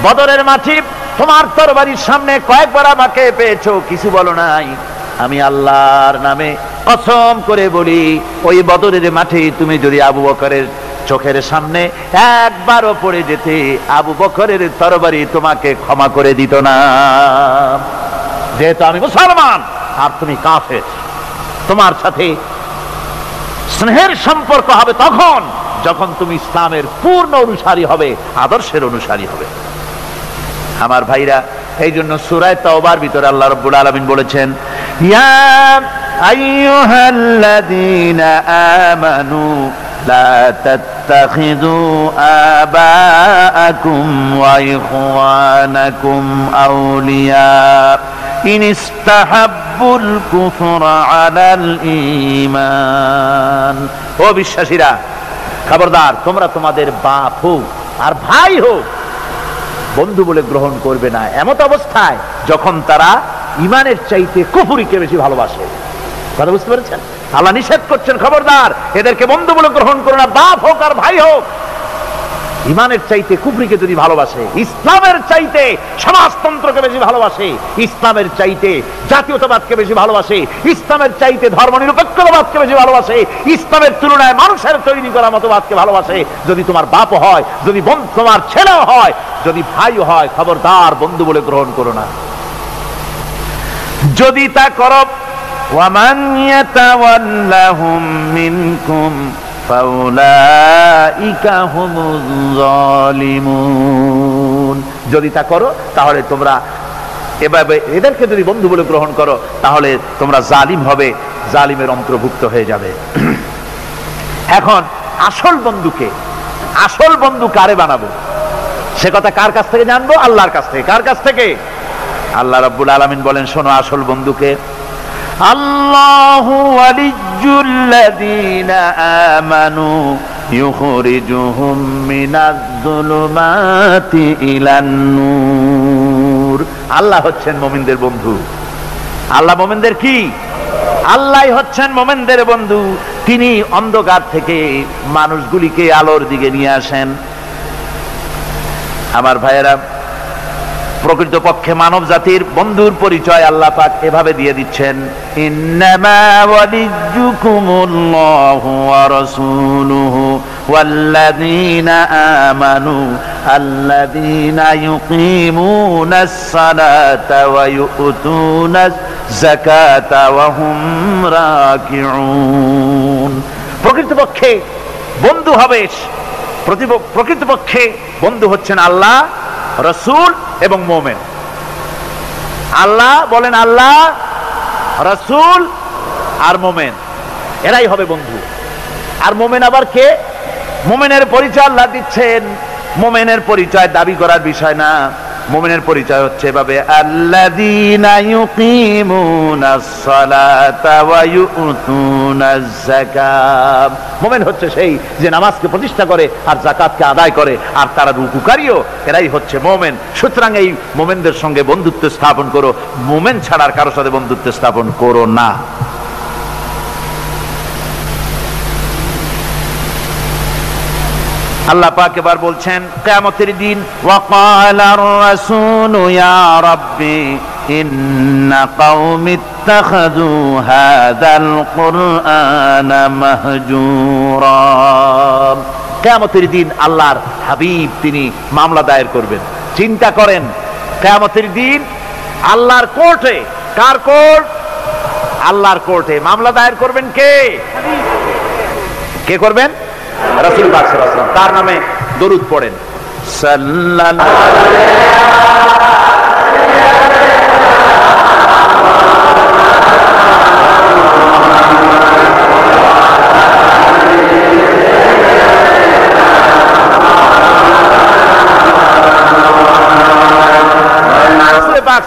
বদরের মাঠে তোমার তরবারির সামনে কয়েকবার আমাকে পেয়েছো, কিছু বলো নাই। আমি আল্লাহর নামে কসম করে বলি, ওই বদরের মাঠে তুমি যদি আবু বকরের চোখের সামনে একবারও পড়ে যেতে, আবু বকরের তরবারি তোমাকে ক্ষমা করে দিত না। যেহেতু আমি মুসলমান আর তুমি কাফের, তোমার সাথে স্নেহের সম্পর্ক হবে তখন যখন তুমি ইসলামের পূর্ণ অনুসারী হবে, আদর্শের অনুসারী হবে। আমার ভাইরা, এই জন্য সূরা তাওবার ভিতরে আল্লাহ রাব্বুল আলামিন বলেছেন, ইয়া আইয়ুহাল্লাযীনা আমানু লা তাত্তাখিযু আবাআকুম ওয়া ইখওয়ানাকুম আউলিয়া ইন ইসতাহাব্বুল কুফরা আলাল ঈমান। ও বিশ্বাসীরা, খবরদার, তোমরা তোমাদের বাপ হোক আর ভাই হোক বন্ধু বলে গ্রহণ করবে না এমত অবস্থায় যখন তারা ইমানের চাইতে কুফরিকে বেশি ভালোবাসে। কথা বুঝতে পেরেছেন? আল্লাহ নিষেধ করছেন, খবরদার, এদেরকে বন্ধু বলে গ্রহণ করো না, বাপ হোক আর ভাই হোক। ইমানের চাইতে কুফরিকে যদি ভালোবাসে, ইসলামের চাইতে সমাজতন্ত্রকে বেশি ভালোবাসে, ইসলামের চাইতে জাতীয়তাবাদকে বেশি ভালোবাসে, ইসলামের চাইতে ধর্মনিরপেক্ষতাবাদকে বেশি ভালোবাসে, ইসলামের তুলনায় মানুষের তৈরি করা মতবাদকে ভালোবাসে, যদি তোমার বাপ হয়, যদি তোমার ছেলেও হয়, যদি ভাই হয়, খবরদার, বন্ধু বলে গ্রহণ করো না। যদি তা করো, ওয়ামান ইয়াতাওয়াল্লাহুম মিনকুম ফাউলাইকা হুমুজ জালিমুন। যদি তা করো, তাহলে তোমরা এভাবে এদেরকে যদি বন্ধু বলে গ্রহণ করো, তাহলে তোমরা জালিম হবে, জালিমের অন্তর্ভুক্ত হয়ে যাবে। এখন আসল বন্ধু কারে বানাবো, সে কথা কার কাছ থেকে জানবো? আল্লাহর কাছ থেকে। কার কাছ থেকে? আল্লাহ রাব্বুল আলামিন বলেন, শোনো আসল বন্ধুকে, আল্লাহু ওয়ালিয়্যুল্লাযীনা আমানু ইউখরিজুহুম মিনাজ যুলুমাতি ইলান নূর। আল্লাহ হচ্ছেন মুমিনদের বন্ধু। আল্লাহ মুমিনদের কি? আল্লাহই হচ্ছেন মুমিনদের বন্ধু। তিনি অন্ধকার থেকে মানুষগুলিকে আলোর দিকে নিয়ে আসেন। আমার ভাইয়েরা, প্রকৃতপক্ষে মানব জাতির বন্ধুর পরিচয় আল্লাহ পাক এভাবে দিয়ে দিচ্ছেন, ইন্নামা ওয়ালিয়্যুকুমুল্লাহু ওয়া রাসূলুহু ওয়াল্লাযীনা আমানু আল্লাযীনা ইউকিমুনাস সালাতা ওয়া ইউতুনাজ যাকাতা ওয়া হুম রাকিউন। প্রকৃতপক্ষে বন্ধু হবে, প্রকৃতপক্ষে বন্ধু হচ্ছেন আল্লাহ, রাসূল এবং মুমিন। আল্লাহ বলেন, আল্লাহ, রাসূল আর মোমেন, এরাই হবে বন্ধু। আর মোমেন আবার কে? মোমেনের পরিচয় আল্লাহ দিচ্ছেন। মোমেনের পরিচয় দাবি করার বিষয় না, মুমিনের পরিচয় হচ্ছে এভাবে, আল্লাযীনা ইউকিমুনাস সালাতা ওয়া ইউতুনাজ যাকাত। মুমিন হচ্ছে সেই যে নামাজকে প্রতিষ্ঠা করে আর যাকাতকে আদায় করে, আর তারা রুকুকারীও, এরাই হচ্ছে মুমিন। সুতরাং এই মুমিনদের সঙ্গে বন্ধুত্ব স্থাপন করো, মুমিন ছাড়া আর কারোর সাথে বন্ধুত্ব স্থাপন করো না। আল্লাহ পাক এবার বলছেন কিয়ামতের দিন, ওয়াকালার রাসূলু ইয়া রাব্বি ইন্না কওমি ইত্তাখাযু হাযাল কুরআনা মাহজুরা। কিয়ামতের দিন আল্লাহর হাবিব তিনি মামলা দায়ের করবেন। চিন্তা করেন, কিয়ামতের দিন আল্লাহর কোর্টে, কার কোর্ট? আল্লাহর কোর্টে মামলা দায়ের করবেন কে? কে করবেন? রাসূল পাক সাল্লাল্লাহু আলাইহি ওয়াসাল্লাম। তার নামে দরুদ পড়েন, সাল্লাল্লাহু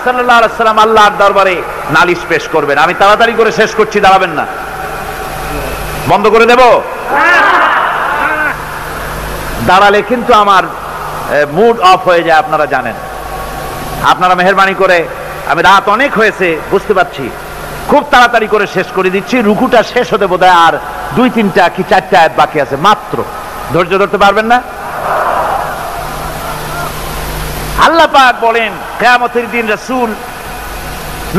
সাল্লাল্লাহু আলাইহি ওয়াসাল্লাম আল্লাহর দরবারে নালিশ পেশ করবেন। আমি তাড়াতাড়ি করে শেষ করছি, দাঁড়াবেন না, বন্ধ করে দেব। দাঁড়ালে কিন্তু আমার মুড অফ হয়ে যায়, আপনারা জানেন। আপনারা মেহেরবানি করে, আমি রাত অনেক হয়েছে বুঝতে পারছি, খুব তাড়াতাড়ি করে শেষ করে দিচ্ছি। রুকুটা শেষ হতে বোধহয় আর 2-3টা কি 4টা আয়াত বাকি আছে মাত্র। ধৈর্য ধরতে পারবেন না? আল্লাহ পাক বলেন কিয়ামতের দিন রাসূল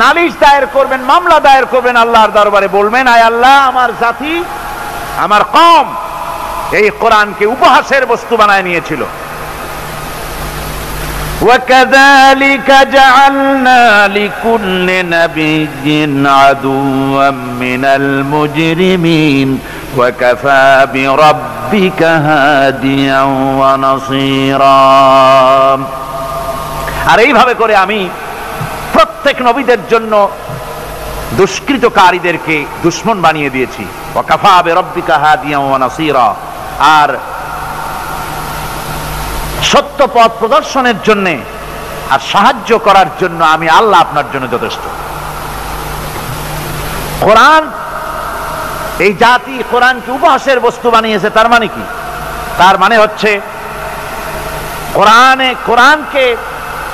নালিশ দায়ের করবেন, মামলা দায়ের করবেন আল্লাহর দরবারে। বলবেন, আয় আল্লাহ, আমার জাতি, আমার কওম এই কোরআনকে উপহাসের বস্তু বানায় নিয়েছিল। وَكَذَلِكَ جَعَلْنَا لِكُلِّ نَبِيٍّ عَدُوًّا مِّنَ الْمُجْرِمِينَ وَكَفَى بِرَبِّكَ هَادِيًا وَنَصِيرًا। আর এইভাবে করে আমি প্রত্যেক নবীদের জন্য দুষ্কৃতকারীদেরকে দুশমন বানিয়ে দিয়েছি। ওয়াকাফা বিরাব্বিকা হাদিয়ান ওয়া নাসীরা। আর সত্য পথ প্রদর্শনের জন্য আর সাহায্য করার জন্য আমি আল্লাহ আপনার জন্য যথেষ্ট। কোরআন, এই জাতি কোরআনকে উপহাসের বস্তু বানিয়েছে, তার মানে কি? তার মানে হচ্ছে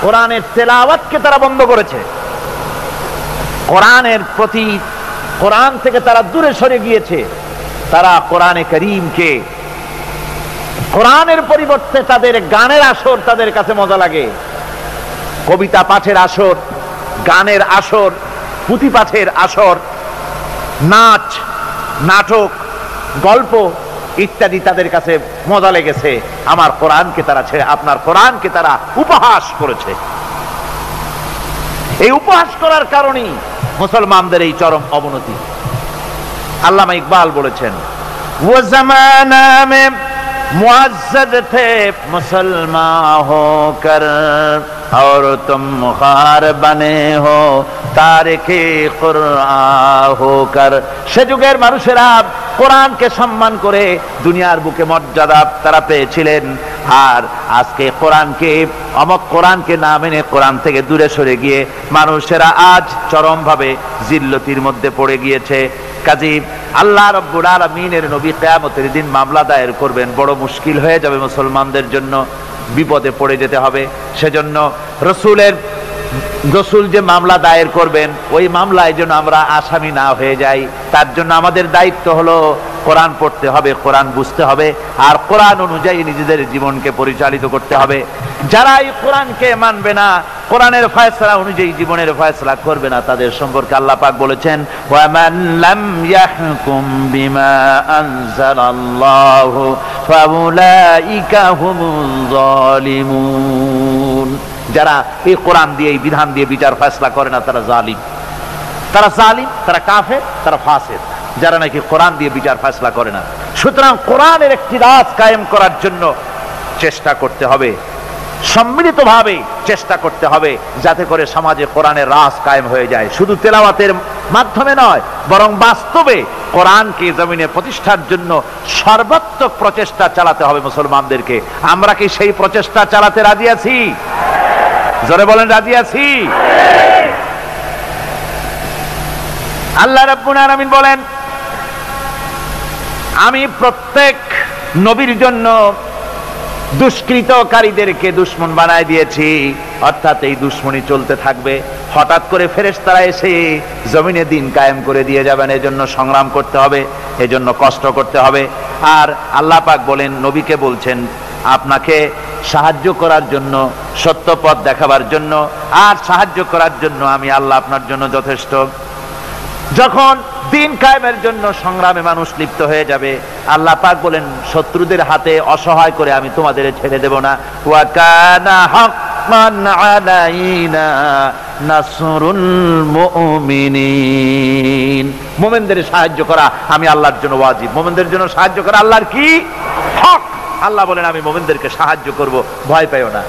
কোরআনের তেলাওয়াতকে তারা বন্ধ করেছে, কোরআনের প্রতি, কোরআন থেকে তারা দূরে সরে গিয়েছে। তারা কোরআনে কারীমকে, কোরআনের পরিবর্তে তাদের গানের আসর তাদের কাছে মজা লাগে, কবিতা পাঠের আসর, গানের আসর, পুঁথি পাঠের আসর, নাচ, নাটক, গল্প ইত্যাদি তাদের কাছে মজা লেগেছে। আমার কোরআনকে তারা ছেড়ে আপনার কোরআনকে তারা উপহাস করেছে। এই উপহাস করার কারণেই মুসলমানদের এই চরম অবনতি। আল্লামা ইকবাল বলেছেন, वो जमाना में मुअज़्ज़ज़ थे मुसलमान होकर और तुम खार बने हो तारिके कुरआन होकर। সে যুগের মানুষেরা কোরআনকে সম্মান করে দুনিয়ার বুকে মর্যাদা তারা পেয়েছিলেন, আর আজকে কোরআনকে, অমক কোরআনকে না মেনে কোরআন থেকে দূরে সরে গিয়ে মানুষেরা আজ চরমভাবে জিল্লতির মধ্যে পড়ে গিয়েছে। কাজী আল্লাহ রাব্বুল আলামিনের নবী কিয়ামতের দিন মামলা দায়ের করবেন, বড় মুশকিল হয়ে যাবে মুসলমানদের জন্য, বিপদে পড়ে যেতে হবে। সেজন্য রসুল যে মামলা দায়ের করবেন, ওই মামলায় যেন আমরা আসামি না হয়ে যাই, তার জন্য আমাদের দায়িত্ব হলো কোরআন পড়তে হবে, কোরআন বুঝতে হবে, আর কোরআন অনুযায়ী নিজেদের জীবনকে পরিচালিত করতে হবে। যারা এই কোরআনকে মানবে না, কোরআনের ফয়সালা অনুযায়ী জীবনের ফয়সালা করবে না, তাদের সম্পর্কে আল্লাহ পাক বলেছেন, ওয়ামান লাম ইয়াহকুম বিমা আনজালাল্লাহু ফাউলাইকা হুমুজ জালিমুন। যারা এই কোরআন দিয়ে, এই বিধান দিয়ে বিচার ফয়সালা করে না, তারা জালিম, তারা কাফের, তারা ফাসিক, যারা নাকি কোরআন দিয়ে বিচার ফয়সালা করে না। সুতরাং কোরআনের একটি রাজ কায়েম করার জন্য চেষ্টা করতে হবে, সম্মিলিতভাবে চেষ্টা করতে হবে, যাতে করে সমাজে কোরআনের রাজ কায়েম হয়ে যায়। শুধু তেলাওয়াতের মাধ্যমে নয়, বরং বাস্তবে কোরআনকে জমিনে প্রতিষ্ঠার জন্য সর্বাত্মক প্রচেষ্টা চালাতে হবে মুসলমানদেরকে। আমরা কি সেই প্রচেষ্টা চালাতে রাজি আছি? জোরে বলেন, রাজি আছি? আল্লাহ রাব্বুল আলামিন বলেন, আমি প্রত্যেক নবীর জন্য দুষ্কৃতকারীদেরকে দুশমন বানায় দিয়েছি, অর্থাৎ এই দুশমনি চলতে থাকবে। হঠাৎ করে ফেরেশতারা এসে জমিনে দিন কায়েম করে দিয়ে যাবেন, এজন্য সংগ্রাম করতে হবে, এজন্য কষ্ট করতে হবে। আর আল্লাহ পাক বলেন, নবীকে বলছেন আপনাকে সাহায্য করার জন্য, সত্য পথ দেখাবার জন্য আর সাহায্য করার জন্য আমি আল্লাহ আপনার জন্য যথেষ্ট। যখন দিন কায়েমের জন্য সংগ্রামে মানুষ লিপ্ত হয়ে যাবে, আল্লাহ পাক বলেন শত্রুদের হাতে অসহায় করে আমি তোমাদের ছেড়ে দেব না। ওয়া কানা হাক্কান আলাইনা নাসরুল মুমিনিন, মুমিনদের সাহায্য করা আমি আল্লাহর জন্য ওয়াজিব। মুমিনদের জন্য সাহায্য করা আল্লাহর কি হক। আল্লাহ বলেন আমি মুমিনদেরকে সাহায্য করব, ভয় পাইও না।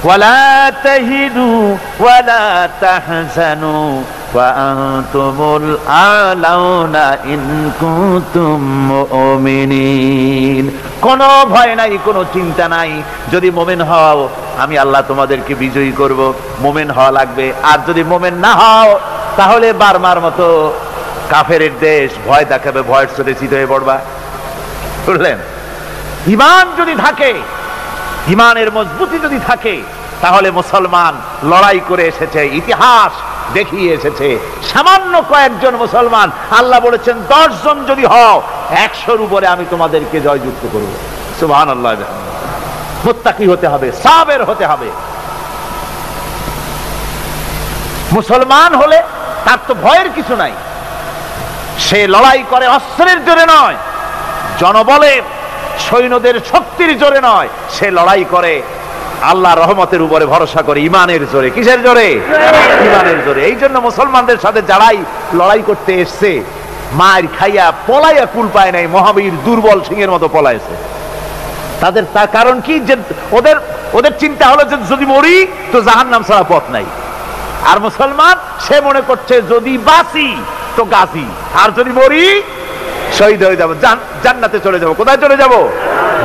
ওয়ালা তাহিনু ওয়ালা তাহজানু ওয়া আনতুমুল আলাউনা ইন কুনতুম মুমিনিন, কোনো ভয় নাই, কোনো চিন্তা নাই। যদি মুমিন হও আমি আল্লাহ তোমাদেরকে বিজয়ী করব। মুমিন হওয়া লাগবে। আর যদি মুমিন না হও তাহলে বার্মার মতো কাফেরের দেশ ভয় দেখাবে, ভয়ের চোটে চিত হয়ে পড়বা। বুঝলেন? ঈমান যদি থাকে, ঈমানের মজবুতি যদি থাকে, তাহলে মুসলমান লড়াই করে এসেছে, ইতিহাস দেখিয়ে এসেছে। সামান্য কয়েকজন মুসলমান, আল্লাহ বলেছেন 10 জন যদি হও 100-র উপরে আমি তোমাদেরকে জয়যুক্ত করব। সুবহানাল্লাহ। মুত্তাকি হতে হবে, সাবের হতে হবে। মুসলমান হলে তার তো ভয়ের কিছু নাই। সে লড়াই করে অস্ত্রের জোরে নয়, জনবলের সৈন্যদের শক্তির জোরে নয়, সে লড়াই করে আল্লাহ রহমতের উপরে ভরসা করে, ইমানের জোরে। কিসের জোরে? ইমানের জোরে। এই জন্য মুসলমানদের সাথে যারাই লড়াই করতে এসছে, মার খাইয়া পলাইয়া কুল পায় নাই, মহাবীর দুর্বল সিংহের মতো পলাইছে। তাদের তার কারণ কি? যে ওদের চিন্তা হলো যে যদি মরি তো জাহান্নাম ছাড়া পথ নাই। আর মুসলমান সে মনে করছে যদি বাঁচি তো গাজী, আর যদি মরি শহীদ হয়ে যাবো, জান্নাতে চলে যাব। কোথায় চলে যাব?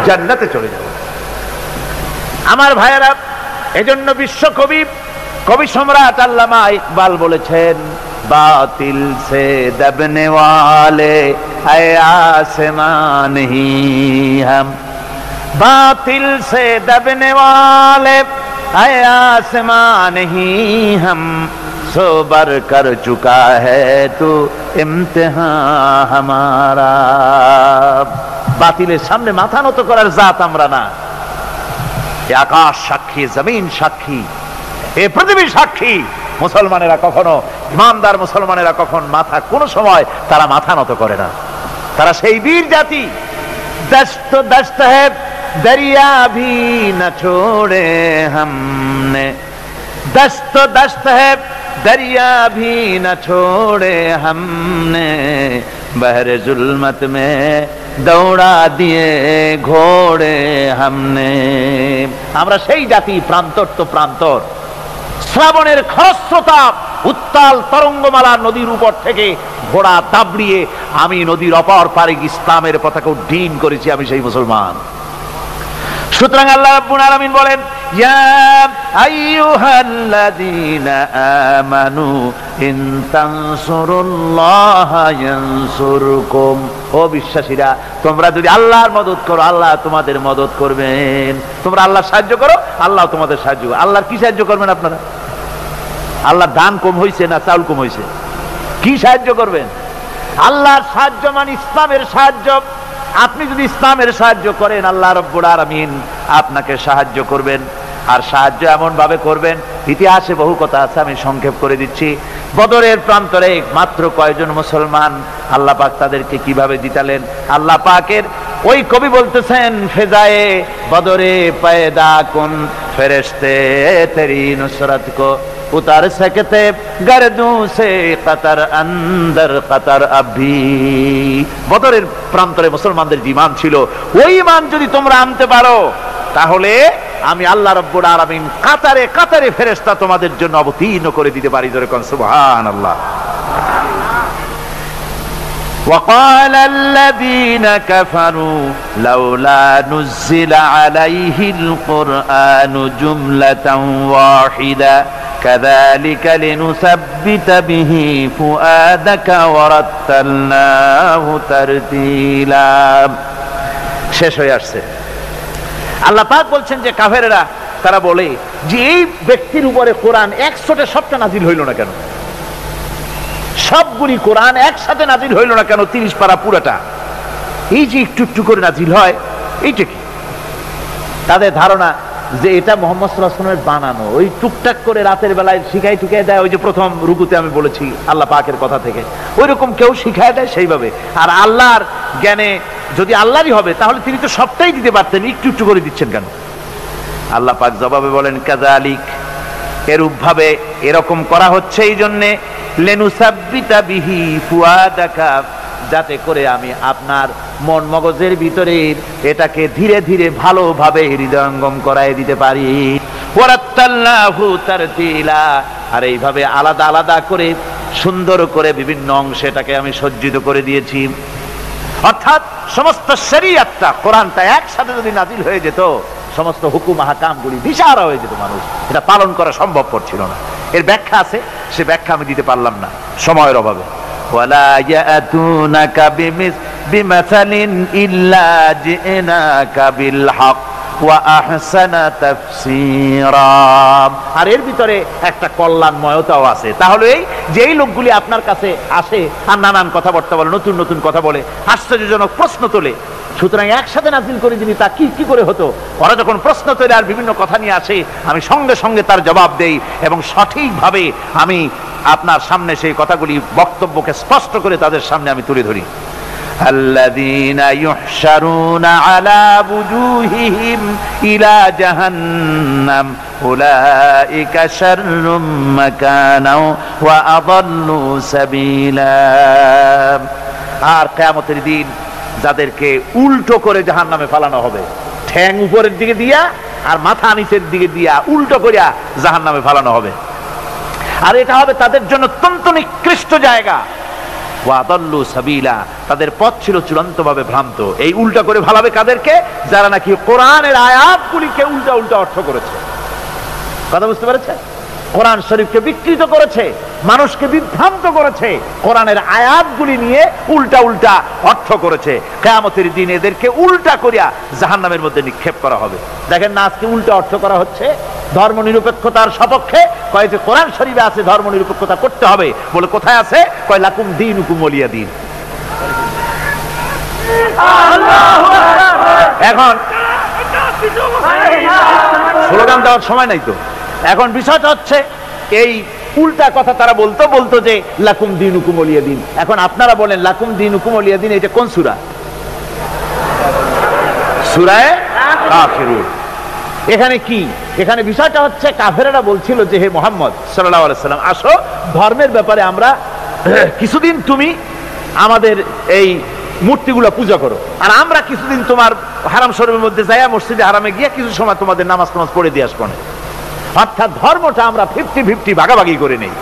জান্নাতে চলে যাব। আমার ভাইয়েরা, এজন্য বিশ্বকবি, কবি সম্রাট আল্লামা ইকবাল বলেছেন, বাতিল সে দবনে ওয়ালে আয়ে আসমান হি হাম, বাতিল সে দবনে ওয়ালে আয়ে আসমান হি হাম, सोबर कर चुका है तू इम्तिहान हमारा। বাতিলের সামনে মাথা নত করার জাত আমরা না। আকাশ সাক্ষী, জমিন সাক্ষী, এ পৃথিবী সাক্ষী। মুসলমানেরা কখনো, ইমানদার মুসলমানেরা কখন মাথা, কোন সময় তারা মাথা নত করে না। তারা সেই বীর জাতি। দস্ত দস্ত है दरिया भी न छोड़े हमने, दस्त दस्त है दरिया भी न छोड़े हमने, बहरे जुल्मत में दौड़ा दिए घोड़े हमने। আমরা সেই জাতি, প্রান্তর তো প্রান্তর। শ্রাবণের খরস্রোতা উত্তাল তরঙ্গমালা নদীর উপর থেকে ঘোড়া দাবড়িয়ে আমি নদীর অপর পারে ইসলামের পতাকা উড্ডীন করেছি, আমি সেই মুসলমান। সুতরাং আল্লাহ রাব্বুল আলামিন বলেন, ইয়া আইয়ুহাল্লাযীনা আমানু ইন তানসুরুল্লাহা ইয়ানসুরকুম, ও বিশ্বাসীরা তোমরা যদি আল্লাহর মদদ করো আল্লাহ তোমাদের মদদ করবেন। তোমরা আল্লাহর সাহায্য করো, আল্লাহ তোমাদের সাহায্য করবে। আল্লাহর কি সাহায্য করবেন আপনারা? আল্লাহর দান কম হয়েছে না চাউল কম হয়েছে? কি সাহায্য করবেন? আল্লাহর সাহায্য মানে ইসলামের সাহায্য। আপনি যদি ইসলামের সাহায্য করেন, আল্লাহ রাব্বুল আলামিন আপনাকে সাহায্য করবেন। আর সাহায্য এমন ভাবে করবেন, ইতিহাসে বহু কথা আছে, আমি সংক্ষেপ করে দিচ্ছি। বদরের প্রান্তরে মাত্র কয়জন মুসলমান, আল্লাহ পাক তাদেরকে কিভাবে জিতালেন। আল্লাহ পাকের ওই কবি বলতেছেন, ফেজায়ে বদরে পয়দা কুন ফেরেশতে তেরি নুসরত কো उतर सकते गर्दों से कतर अंदर कतर अभी। বদরের প্রান্তরে মুসলমানদের ঈমান ছিল, ওই ঈমান যদি তোমরা আনতে পারো তাহলে আমি আল্লাহ রাব্বুল আলামিন কাতারে কাতারে ফেরেশতা তোমাদের জন্য অবতীর্ণ করে দিতে পারি। জোরে কোন সুবহানাল্লাহ। وقال الذين كفروا لولا نزل عليه القرآن جملة واحدة كذلك لنثبت به فؤادك ورتلناه ترتيلا। শেষ হয়ে আসছে। আল্লাহ পাক বলছেন যে কাফেরেরা তারা বলে যে এই ব্যক্তির উপরে কোরআন একসাথে সবটা নাজিল হইল না কেন, সবগুলি কোরআন একসাথে নাজিল হইল না কেন, 30 পারা পুরাটা, এই যে একটু একটু করে নাজিল হয় এইটা কি? তাদের ধারণা যে এটা মুহাম্মদ সাল্লাল্লাহু আলাইহি ওয়াসাল্লামের বানানো, ওই টুকটাক করে রাতের বেলায় শিখাই টুকাই দেয়। ওই যে প্রথম রুকুতে আমি বলেছি আল্লাহ পাকের কথা থেকে, ওই রকম কেউ শিখায় দেয় সেইভাবে। আর আল্লাহর জ্ঞানে যদি আল্লাহরই হবে তাহলে তিনি তো সবটাই দিতে পারতেন, একটু একটু করে দিচ্ছেন কেন? আল্লাহ পাক জবাবে বলেন কাযালিক, এরূপ ভাবে এরকম করা হচ্ছে এই জন্যে, লিনুসাব্বিতা বিহি ফুআদাকা, যাতে করে আমি আপনার মন মগজের ভিতরে এটাকে ধীরে ধীরে ভালোভাবে হৃদয়ঙ্গম করায় দিতে পারি। ওয়ারাত্তালনাহু তারতিলা, আর এইভাবে আলাদা আলাদা করে সুন্দর করে বিভিন্ন অংশে এটাকে আমি সজ্জিত করে দিয়েছি। অর্থাৎ সমস্ত শরীয়তটা, কোরআনটা একসাথে যদি নাজিল হয়ে যেত, সমস্ত হুকুম আহকামগুলি দিশাহারা হয়ে যেত, মানুষ এটা পালন করা সম্ভব ছিল না। এর ব্যাখ্যা আছে, সে ব্যাখ্যা আমি দিতে পারলাম না সময়ের অভাবে। ওয়ালা ইয়াতুনাকা বিমাসালিন ইল্লা জিনাকা বিল হক ওয়া আহসানা তাফসীরা, আর এর ভিতরে একটা কল্যাণময়তাও আছে। তাহলে এই যেই লোকগুলি আপনার কাছে আসে আর নানান কথাবার্তা বলে, নতুন নতুন কথা বলে, আশ্চর্যজনক প্রশ্ন তোলে, সুতরাং একসাথে নাজিল করে যিনি তা কি কি করে হতো? ওরা যখন প্রশ্ন তোলে আর বিভিন্ন কথা নিয়ে আসে, আমি সঙ্গে সঙ্গে তার জবাব দেই এবং সঠিকভাবে আমি আপনার সামনে সেই কথাগুলি বক্তব্যকে স্পষ্ট করে তাদের সামনে আমি তুলে ধরি। আল্লাযীনা ইউহশারুনা আলা বুজুহিহিম ইলা জাহান্নাম উলাইকা শাররুম মাকানাও ওয়া আযাল্লু সাবিলা, আর কিয়ামতের দিন যাদেরকে উল্টো করে জাহান্নামে ফেলানো হবে, ঠ্যাং উপরের দিকে দিয়া আর মাথা নিচের দিকে দিয়া উল্টো করিয়া জাহান্নামে ফেলানো হবে, আর এটা হবে তাদের জন্য অত্যন্ত নিকৃষ্ট জায়গা। ওয়া আযাল্লু সাবিলা, তাদের পথ ছিল চূড়ান্তভাবে ভ্রান্ত। এই উল্টা করে ফেলাবে কাদেরকে? যারা নাকি কোরআনের আয়াতগুলিকে উল্টা উল্টা অর্থ করেছে। কথা বুঝতে পেরেছেন? কোরআন শরীফকে বিকৃত করেছে, মানুষকে বিভ্রান্ত করেছে, কোরআনের আয়াতগুলি নিয়ে উল্টা উল্টা অর্থ করেছে। কিয়ামতের দিন এদেরকে উল্টা করিয়া জাহান্নামের মধ্যে নিক্ষেপ করা হবে। দেখেন না, আজকে উল্টা অর্থ করা হচ্ছে ধর্ম নিরপেক্ষতার সপক্ষে। কয় যে কোরআন শরীফে আছে ধর্ম নিরপেক্ষতা করতে হবে, বলে কোথায় আছে? কয় লাকুম দীনুকুম ওয়ালিয়া দীন। এখন স্লোগান দেওয়ার সময় নাই তো। এখন বিষয়টা হচ্ছে এই উল্টা কথা তারা বলতো বলতো যে লাকুম দীনুকুম ওয়ালিয়া দীন। এখন আপনারা বলেন লাকুম দীনুকুম ওয়ালিয়া দীন এটা কোন সূরা? সূরা কাফিরুন। এখানে কি? এখানে বিষয়টা হচ্ছে কাফেরেরা বলছিল যে হে মুহাম্মদ সাল্লাল্লাহু আলাইহি সাল্লাম, আসো ধর্মের ব্যাপারে আমরা কিছুদিন তুমি আমাদের এই মূর্তিগুলো পূজা করো, আর আমরা কিছুদিন তোমার হারাম শরীফের মধ্যে যাইয়া মসজিদে হারামে গিয়া কিছু সময় তোমাদের নামাজ টামাজ পড়ে দিয়ে আসবো না। অর্থাৎ ধর্মটা আমরা 50-50 ভাগাভাগি করে নেই।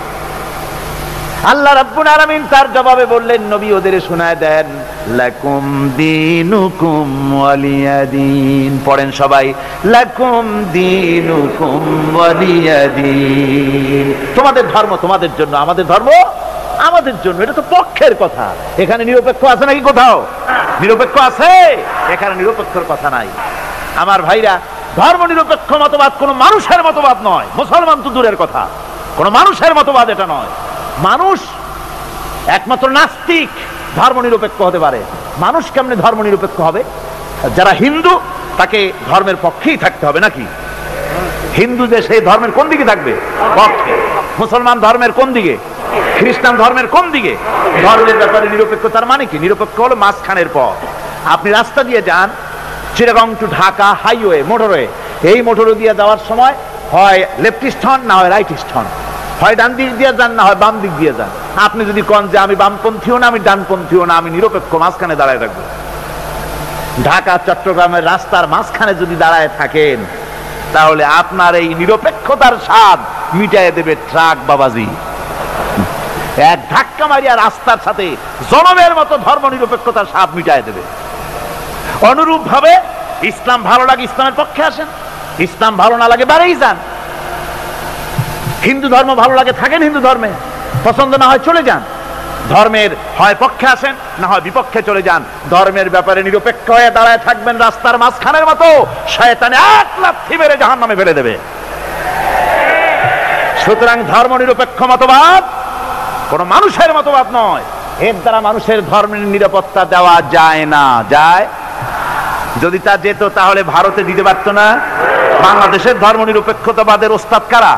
আল্লাহ রাব্বুল আলামিন তার জবাবে বললেন, নবী ওদের শোনায় দেন, লাকুম দীনুকুম ওয়ালিয়া দীন। পড়েন সবাই, লাকুম দীনুকুম ওয়ালিয়া দীন। তোমাদের ধর্ম তোমাদের জন্য, আমাদের ধর্ম আমাদের জন্য। এটা তো পক্ষের কথা। এখানে নিরপেক্ষ আছে নাকি কোথাও? নিরপেক্ষ আছে? এখানে নিরপেক্ষর কথা নাই। আমার ভাইরা, ধর্ম নিরপেক্ষ মতবাদ কোন মানুষের মতবাদ নয়। মুসলমান তো দূরের কথা, কোন মানুষের মতবাদ এটা নয়। মানুষ একমাত্র নাস্তিক ধর্ম নিরপেক্ষ হতে পারে। মানুষ কেমনে ধর্ম নিরপেক্ষ হবে? যারা হিন্দু তাকে ধর্মের পক্ষেই থাকতে হবে নাকি? হিন্দু যে সেই ধর্মের কোন দিকে থাকবে? পক্ষে। মুসলমান ধর্মের কোন দিকে? খ্রিস্টান ধর্মের কোন দিকে? ধর্মের ব্যাপারে নিরপেক্ষতার মানে কি? নিরপেক্ষ হলো মাঝখানের পথ। আপনি রাস্তা দিয়ে যান, Chittagong to Dhaka highway, motorway, এই মোটরওয়ে দিয়ে যাওয়ার সময় হয় লেফটিস্ট হন না হয় রাইটিস্ট হন, হয় ডান দিক দিয়ে যান না হয় বাম দিক দিয়ে যান। আপনি যদি কোন যে আমি বামপন্থীও না আমি ডানপন্থীও না, আমি নিরপেক্ষ মাঝখানে দাঁড়ায় থাকবো। ঢাকা চট্টগ্রামের রাস্তার মাঝখানে যদি দাঁড়ায় থাকেন তাহলে আপনার এই নিরপেক্ষতার স্বাদ মিটায় দেবে ট্রাক বাবাজি। এক ধাক্কা মারিয়া রাস্তার সাথে জনমের মতো ধর্ম নিরপেক্ষতার সাপ মিটায় দেবে। অনুরূপ ভাবে ইসলাম ভালো লাগে ইসলামের পক্ষে আসেন, ইসলাম ভালো না লাগে বাড়েই যান। হিন্দু ধর্ম ভালো লাগে থাকেন হিন্দু ধর্মে, পছন্দ না হয় চলে যান। ধর্মের হয় পক্ষে আসেন না হয় বিপক্ষে চলে যান। ধর্মের ব্যাপারে নিরপেক্ষ হয়ে দাঁড়ায় থাকবেন রাস্তার মাঝখানের মতো, শয়তানে এক লাথি মেরে জাহান্নামে ফেলে দেবে। সুতরাং ধর্ম নিরপেক্ষ মতবাদ কোন মানুষের মতবাদ নয়, এর দ্বারা মানুষের ধর্মের নিরাপত্তা দেওয়া যায় না। যায়? যদি তা যেত তাহলে ভারতে দিতে পারত না। বাংলাদেশের ধর্ম নিরপেক্ষতাবাদের ওস্তাদ কারা?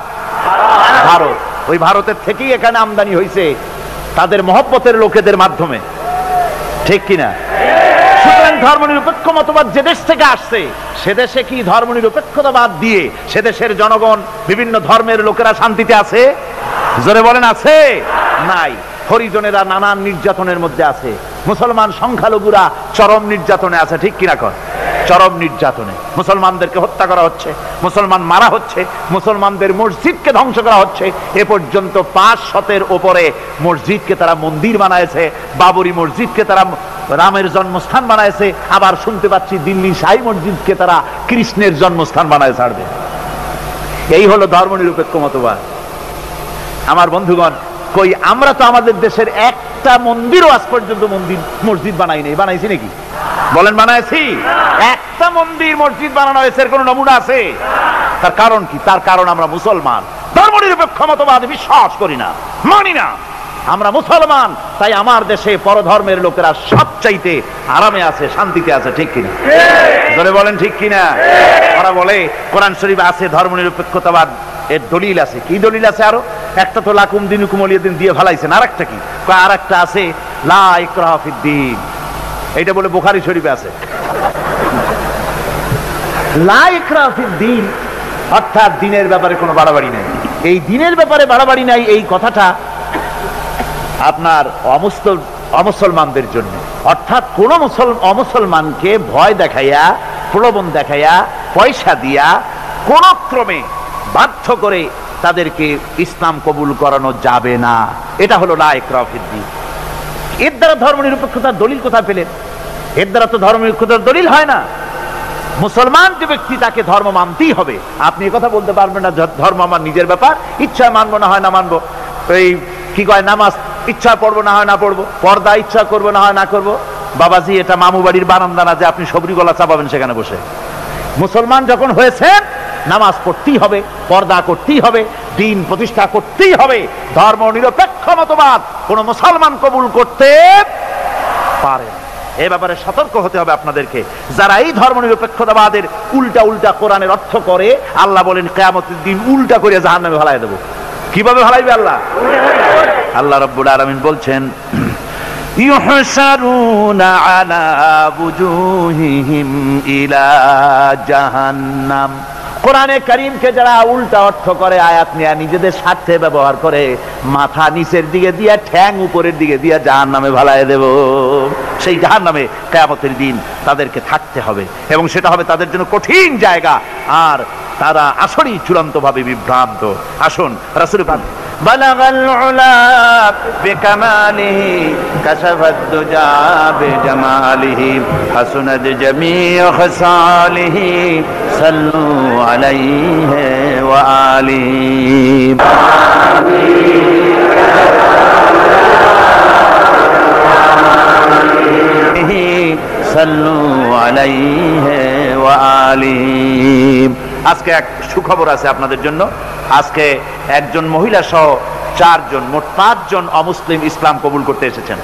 ভারত। ওই ভারতের থেকেই এখানে আমদানি হয়েছে তাদের মহব্বতের লোকেদের মাধ্যমে, ঠিক কিনা? সুতরাং ধর্ম নিরপেক্ষ মতবাদ যে দেশ থেকে আসছে সে দেশে কি ধর্ম নিরপেক্ষতাবাদ দিয়ে সে দেশের জনগণ বিভিন্ন ধর্মের লোকেরা শান্তিতে আছে? জোরে বলেন আছে? নাই। হরিজনেরা নানান নির্যাতনের মধ্যে আছে, মুসলমান সংখ্যালঘুরা চরম নির্যাতনে আছে, ঠিক কিনা কর? চরম নির্যাতনে মুসলমানদেরকে হত্যা করা হচ্ছে, মুসলমান মারা হচ্ছে, মুসলমানদের মসজিদকে ধ্বংস করা হচ্ছে। এ পর্যন্ত 500-এর উপরে মসজিদকে তারা মন্দির বানাইছে, বাবরি মসজিদকে তারা রামের জন্মস্থান বানাইছে, আবার শুনতে পাচ্ছি দিল্লি শাহী মসজিদকে তারা কৃষ্ণের জন্মস্থান বানায় ছাড়বে। এই হলো ধর্ম নিরপেক্ষ মতবাদ। আমার বন্ধুগণ, কই আমরা তো আমাদের দেশের একটা মন্দিরও আজ পর্যন্ত মসজিদ বানাই নেই। বানাইছি নাকি? বলেন বানাইছি? একটা মন্দির মসজিদ বানানো হয়েছে এর কোন নমুনা আছে? তার কারণ কি? তার কারণ আমরা মুসলমান, ধর্ম নিরপেক্ষ মতবাদে বিশ্বাস করি না, মানি না। আমরা মুসলমান, তাই আমার দেশে পরধর্মের লোকেরা সবচাইতে আরামে আছে, শান্তিতে আছে, ঠিক কিনা? ধরে বলেন ঠিক কিনা? ওরা বলে কোরআন শরীফে আছে ধর্ম নিরপেক্ষতাবাদ, এর দলিল আছে। কি দলিল আছে? আরো একটা তো লাকুম দিনুকুম ওয়ালিয়াদিন দিয়ে ফেলাইছেন, আর একটা কি? আর একটা আছে লা ইকরাহা ফিদ্দীন, এইটা বলে বুখারী শরীফে আছে। লা ইকরাহা ফিদ্দীন অর্থাৎ দিনের ব্যাপারে কোনো বাড়াবাড়ি নাই। এই দিনের ব্যাপারে বাড়াবাড়ি নাই এই কথাটা আপনার অমুসলমানদের জন্য, অর্থাৎ কোন অমুসলমানকে ভয় দেখাইয়া, প্রলোভন দেখাইয়া, পয়সা দিয়া কোন ক্রমে বাধ্য করে তাদেরকে ইসলাম কবুল করানো যাবে না। এটা হলো লা ইকরাহা ফিদ্দীন। এর দ্বারা ধর্ম নিরপেক্ষতার দলিল কোথায় পেলেন? এর দ্বারা তো ধর্ম নিরপেক্ষতার দলিল হয় না। মুসলমান যে ব্যক্তি তাকে ধর্ম মানতেই হবে। আপনি কথা বলতে পারবেন না ধর্ম আমার নিজের ব্যাপার, ইচ্ছা মানবো না হয় না মানবো। এই কি কয়, নামাজ ইচ্ছা পড়বো না হয় না পড়বো, পর্দা ইচ্ছা করবো না হয় না করবো। বাবাজি, এটা মামু বাড়ির বারান্দা না যে আপনি সবরি গলা চাপাবেন সেখানে বসে। মুসলমান যখন হয়েছেন নামাজ পড়তেই হবে, পর্দা করতেই হবে, দিন প্রতিষ্ঠা করতেই হবে। ধর্ম নিরপেক্ষ মতবাদ কোন মুসলমান কবুল করতে পারে না। এ ব্যাপারে সতর্ক হতে হবে আপনাদেরকে। যারা এই ধর্ম নিরপেক্ষতাবাদের উল্টা উল্টা কোরআনের অর্থ করে, আল্লাহ বলেন কিয়ামতের দিন উল্টা করে জাহান্নামে ফেলাই দেব। কিভাবে ফেলাইবে আল্লাহ? আল্লাহ রাব্বুল আলামিন বলছেন ইউহশারুনা আলা বুজুহিহিম ইলা জাহান্নাম। কোরআনে কারীমকে যারা উল্টা অর্থ করে, আয়াত নিয়ে নিজেদের স্বার্থে ব্যবহার করে, মাথা নিচের দিকে দিয়া ঠ্যাং উপরের দিকে দিয়া জাহান্নামে ভালায় দেব। সেই জাহান্নামে কিয়ামতের দিন তাদেরকে থাকতে হবে এবং সেটা হবে তাদের জন্য কঠিন জায়গা, আর তারা আসলেই চূড়ান্ত ভাবে বিভ্রান্ত। আসুন রাসূল পাক বালাগাল উলা বিকামালিহি কাশাফাদ দুজা বিজামালিহি হাসুনাত জামিউ খাসালিহি সাল্লু আলাইহি ওয়া আলিহি সাল্লু আলাইহি ওয়া আলিহি। আজকে এক সুখবর আছে আপনাদের জন্য। আজকে একজন মহিলা সহ 4 জন, মোট 5 জন অমুসলিম ইসলাম কবুল করতে এসেছেন।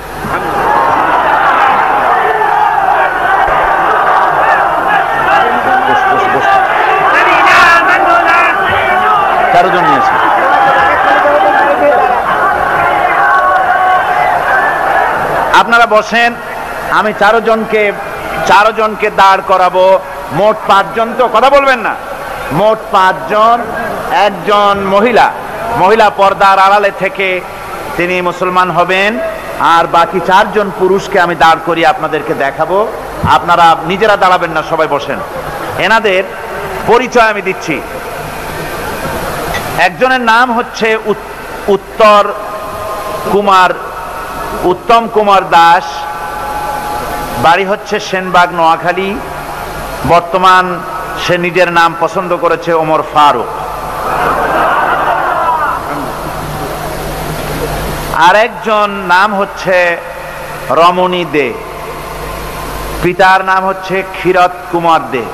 4 জন নিয়েছে। আপনারা বসেন, আমি 4 জনকে দাঁড় করাবো। মোট 5 জন, তো কথা বলবেন না। মোট 5 জন। একজন মহিলা পর্দার আড়ালে থেকে তিনি মুসলমান হবেন, আর বাকি 4 জন পুরুষকে আমি দাঁড় করিয়ে আপনাদেরকে দেখাবো। আপনারা নিজেরা দাঁড়াবেন না, সবাই বসেন। এনাদের পরিচয় আমি দিচ্ছি। একজনের নাম হচ্ছে উত্তর কুমার, উত্তম কুমার দাস, বাড়ি হচ্ছে সেনবাগ, নোয়াখালী। বর্তমান সে নিজের নাম পছন্দ করেছে ওমর ফারুক। আরেকজন নাম হচ্ছে রমণী দে, পিতার নাম হচ্ছে ক্ষীরত কুমার দে,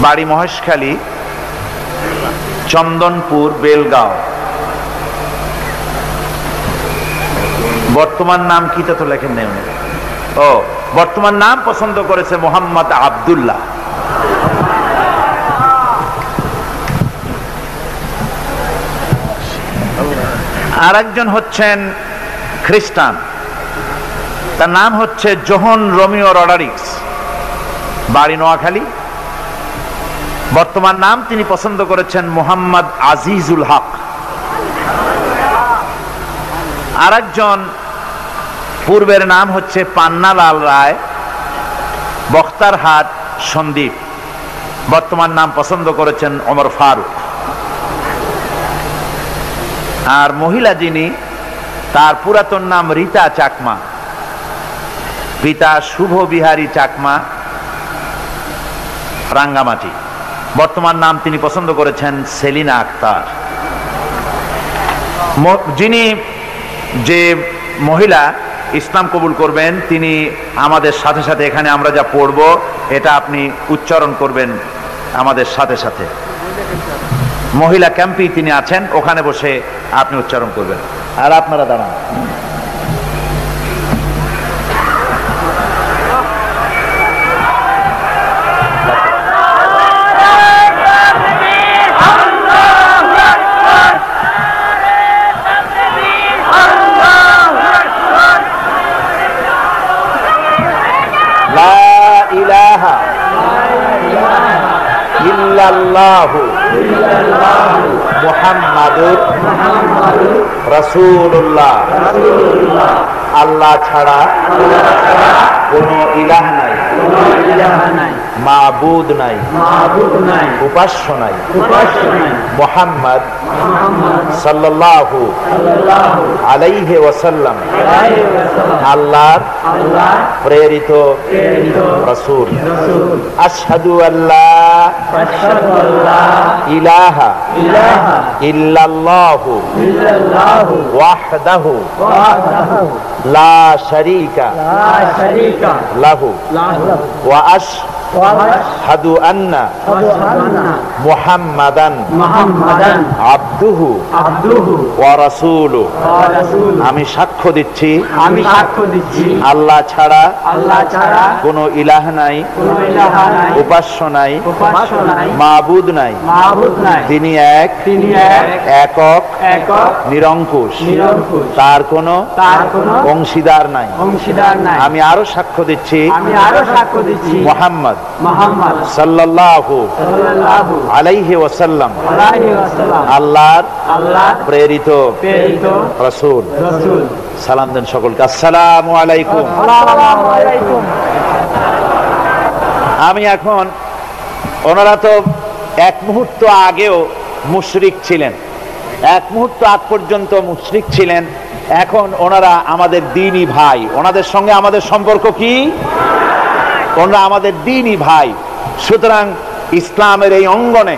বাড়ি মহেশখালী, চন্দনপুর, বেলগাঁও। বর্তমান নাম কি তা তো লেখেন নেই উনি। ও, বর্তমান নাম পছন্দ করেছে মোহাম্মদ আব্দুল্লাহ। আর একজন হচ্ছেন খ্রিস্টান, তার নাম হচ্ছে জোহন রোমিও রডারিক্স, বাড়ি নোয়াখালী। বর্তমান নাম তিনি পছন্দ করেছেন মোহাম্মদ আজিজুল হক। আর একজন পূর্বের নাম হচ্ছে পান্নালাল রায়, বখতারহাট, সন্দ্বীপ। বর্তমান নাম পছন্দ করেছেন ওমর ফারুক। আর মহিলা যিনি, তার পুরাতন নাম রীতা চাকমা, পিতা শুভ বিহারী চাকমা, রাঙ্গামাটি। বর্তমান নাম তিনি পছন্দ করেছেন সেলিনা আক্তার। যিনি, যে মহিলা ইসলাম কবুল করবেন, তিনি আমাদের সাথে সাথে এখানে আমরা যা পড়ব এটা আপনি উচ্চারণ করবেন আমাদের সাথে সাথে। মহিলা ক্যাম্পে তিনি আছেন, ওখানে বসে আপনি উচ্চারণ করবেন। আর আপনারা দাঁড়ান। মুহাম্মাদুর রাসূলুল্লাহ। আল্লাহ ছাড়া কোন ইলাহ নাই, মাবুদ নাই, উপাস্য নাই। মুহাম্মদ সাল্লাল্লাহু আলাইহি ওয়াসাল্লাম আল্লাহর প্রেরিত রাসূল। আশহাদু আল্লা ইলাহা ইল্লাল্লাহু ওয়াহদাহু লা শারীকা লাহু ওয়া আশহাদু আন্না মুহাম্মাদান আবদুহু ওয়া রাসূলুহু। আমি সাক্ষ্য দিচ্ছি আল্লাহ ছাড়া কোনো ইলাহ নাই, উপাস্য নাই, মাবুদ নাই। তিনি এক, একক, নিরঙ্কুশ, তার কোনো অংশীদার নাই। আমি আরো সাক্ষ্য দিচ্ছি মুহাম্মদ সাল্লাল্লাহু আলাইহি ওয়াসাল্লাম আল্লাহর প্রেরিত রাসূল। সালাম দেন সকলকে। আসসালামু আলাইকুম। আমি এখন, ওনারা তো এক মুহূর্ত আগেও মুশরিক ছিলেন, এক মুহূর্ত আগ পর্যন্ত মুশরিক ছিলেন, এখন ওনারা আমাদের দ্বীনি ভাই। ওনাদের সঙ্গে আমাদের সম্পর্ক কি? ওনারা আমাদের দ্বীনি ভাই। সুতরাং ইসলামের এই অঙ্গনে,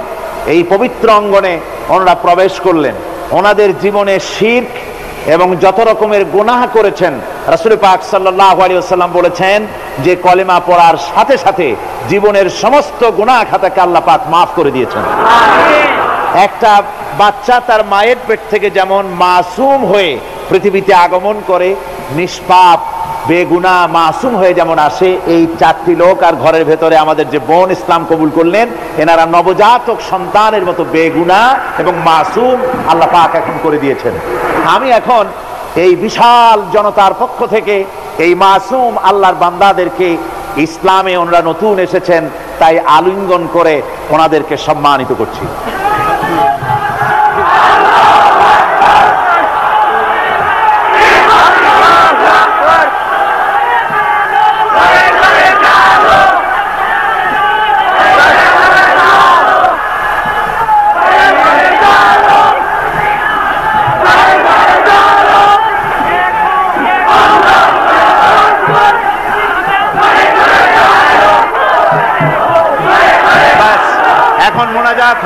এই পবিত্র অঙ্গনে ওনারা প্রবেশ করলেন। ওনাদের জীবনে শিরক এবং যত রকমের গুনাহ করেছেন, রাসূল পাক সাল্লাল্লাহু আলাইহি ওয়াসাল্লাম বলেছেন যে কলেমা পড়ার সাথে সাথে জীবনের সমস্ত গুনাহ খাতাকে আল্লাহ পাক মাফ করে দিয়েছেন। একটা বাচ্চা তার মায়ের পেট থেকে যেমন মাসুম হয়ে পৃথিবীতে আগমন করে, নিষ্পাপ বেগুনা মাসুম হয়ে যেমন আসে, এই চারটি লোক আর ঘরের ভেতরে আমাদের যে বোন ইসলাম কবুল করলেন, এনারা নবজাতক সন্তানের মতো বেগুনা এবং মাসুম আল্লাহ পাক এখন করে দিয়েছেন। আমি এখন এই বিশাল জনতার পক্ষ থেকে এই মাসুম আল্লাহর বান্দাদেরকে, ইসলামে ওনারা নতুন এসেছেন তাই আলিঙ্গন করে ওনাদেরকে সম্মানিত করছি।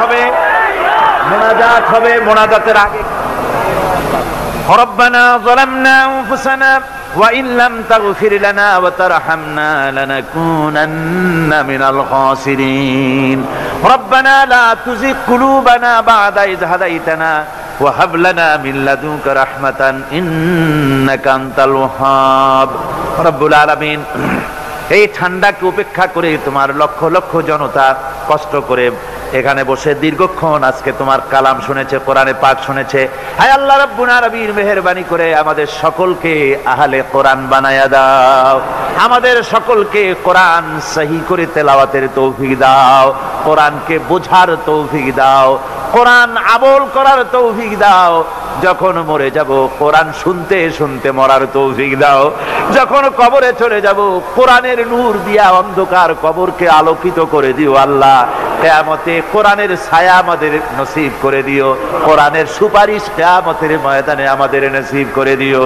হবে মোনাজাতের আগে রব্বানা যালামনা আনফুসানা ওয়া ইন লাম তাগফির লানা ওয়া তারহামনা লানাকুনান্না মিনাল খাসিরিন রব্বানা লা তুযিগ কুলুবানা বা'দা ইয হাদাইতানা ওয়া হাব লানা মিন লাদুনকা রাহমাতান ইন্নাকা আনতাল ওয়াহ্হাব। রব্বুল আলামিন, এই ঠান্ডাকে উপেক্ষা করে তোমার লক্ষ লক্ষ জনতা কষ্ট করে এখানে বসে দীর্ঘক্ষণ আজকে তোমার কালাম শুনেছে, কোরআনে পাক শুনেছে। হায় আল্লাহ রাব্বুল আলামিন, মেহেরবানি করে আমাদের সকলকে আহলে কোরআন বানায়া দাও, আমাদের সকলকে কোরআন সহি করে তেলাওয়াতের তৌফিক দাও, কোরআনকে বোঝার তৌফিক দাও, কোরআন আমল করার তৌফিক দাও। যখন মরে যাব কোরআন শুনতে শুনতে মরার তৌফিক দাও। যখন কবরে চলে যাব কোরআনের নূর দিয়া অন্ধকার কবরকে আলোকিত করে দিও আল্লাহ। কিয়ামতে কোরআনের ছায়া আমাদের নসিব করে দিও, কোরআনের সুপারিশ কিয়ামতের ময়দানে আমাদের নসিব করে দিও।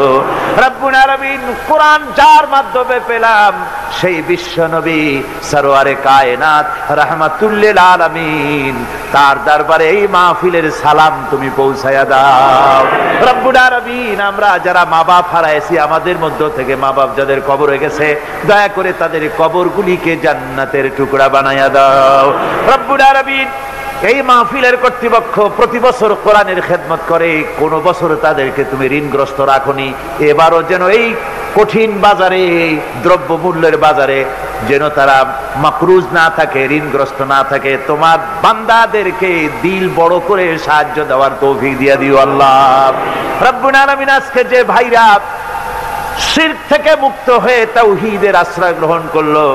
রব্বুল আলামিন, কোরআন যার মাধ্যমে পেলাম সেই বিশ্ব নবী সরওয়ারে কায়নাত রাহমাতুল লিল আলামিন, তার দরবারে এই মাহফিলের সালাম তুমি পৌঁছায়া দাও। রব্বুল আলামিন, আমরা যারা মা বাপ হারাইছি, আমাদের মধ্য থেকে মা বাপ যাদের কবর হয়ে গেছে, দয়া করে তাদের কবরগুলিকে জান্নাতের টুকরা বানায়া দাও। রব্বুল আলামিন, এই মাহফিলের কর্তৃপক্ষ প্রতি বছর কোরআনের খেদমত করে, কোন বছর তাদেরকে তুমি ঋণগ্রস্ত রাখনি, এবারও যেন এই কঠিন বাজারে, দ্রব্য মূল্যের বাজারে যেন তারা মাকরুজ না থাকে, ঋণগ্রস্ত না থাকে। তোমার বান্দাদেরকে দিল বড় করে সাহায্য দেওয়ার তৌফিক দিয়ে দিও আল্লাহ। রব্বুল আলামিন, আজকে যে ভাইরা শিরক থেকে মুক্ত হয়ে তাওহীদের আশ্রয় গ্রহণ করলো,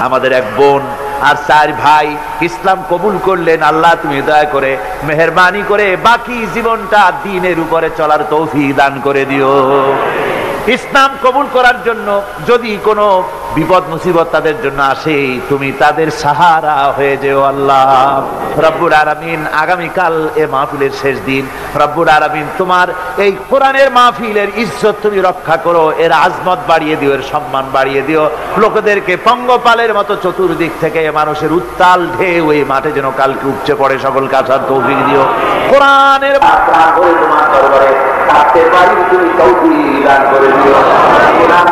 আমাদের এক বোন আর 4 ভাই ইসলাম কবুল করলেন, আল্লাহ তুমি দয়া করে মেহেরবানি করে বাকি জীবনটা দ্বীনের উপরে চলার তৌফিক দান করে দিও। ইসলাম কবুল করার জন্য যদি কোনো বিপদ মুসিবত তাদের জন্য আসে, তুমি তাদের সাহারা হয়ে যেও আল্লাহ। রব্বুল আলামিন, আগামীকাল এ মাহফিলের শেষ দিন, রব্বুল আলামিন তোমার এই কোরআনের মাহফিলের ইজ্জত তুমি রক্ষা করো, এর আজমত বাড়িয়ে দিও, এর সম্মান বাড়িয়ে দিও। লোকেদেরকে পঙ্গপালের মতো চতুর্দিক থেকে মানুষের উত্তাল ঢেউ এই মাঠে যেন কালকে উপচে পড়ে, সকলকে আসার তৌফিক দিও। কোরআনের তোমার দরবারে থাকতে পারি, তুমি তৌফিক দান করে দিও। কোরআন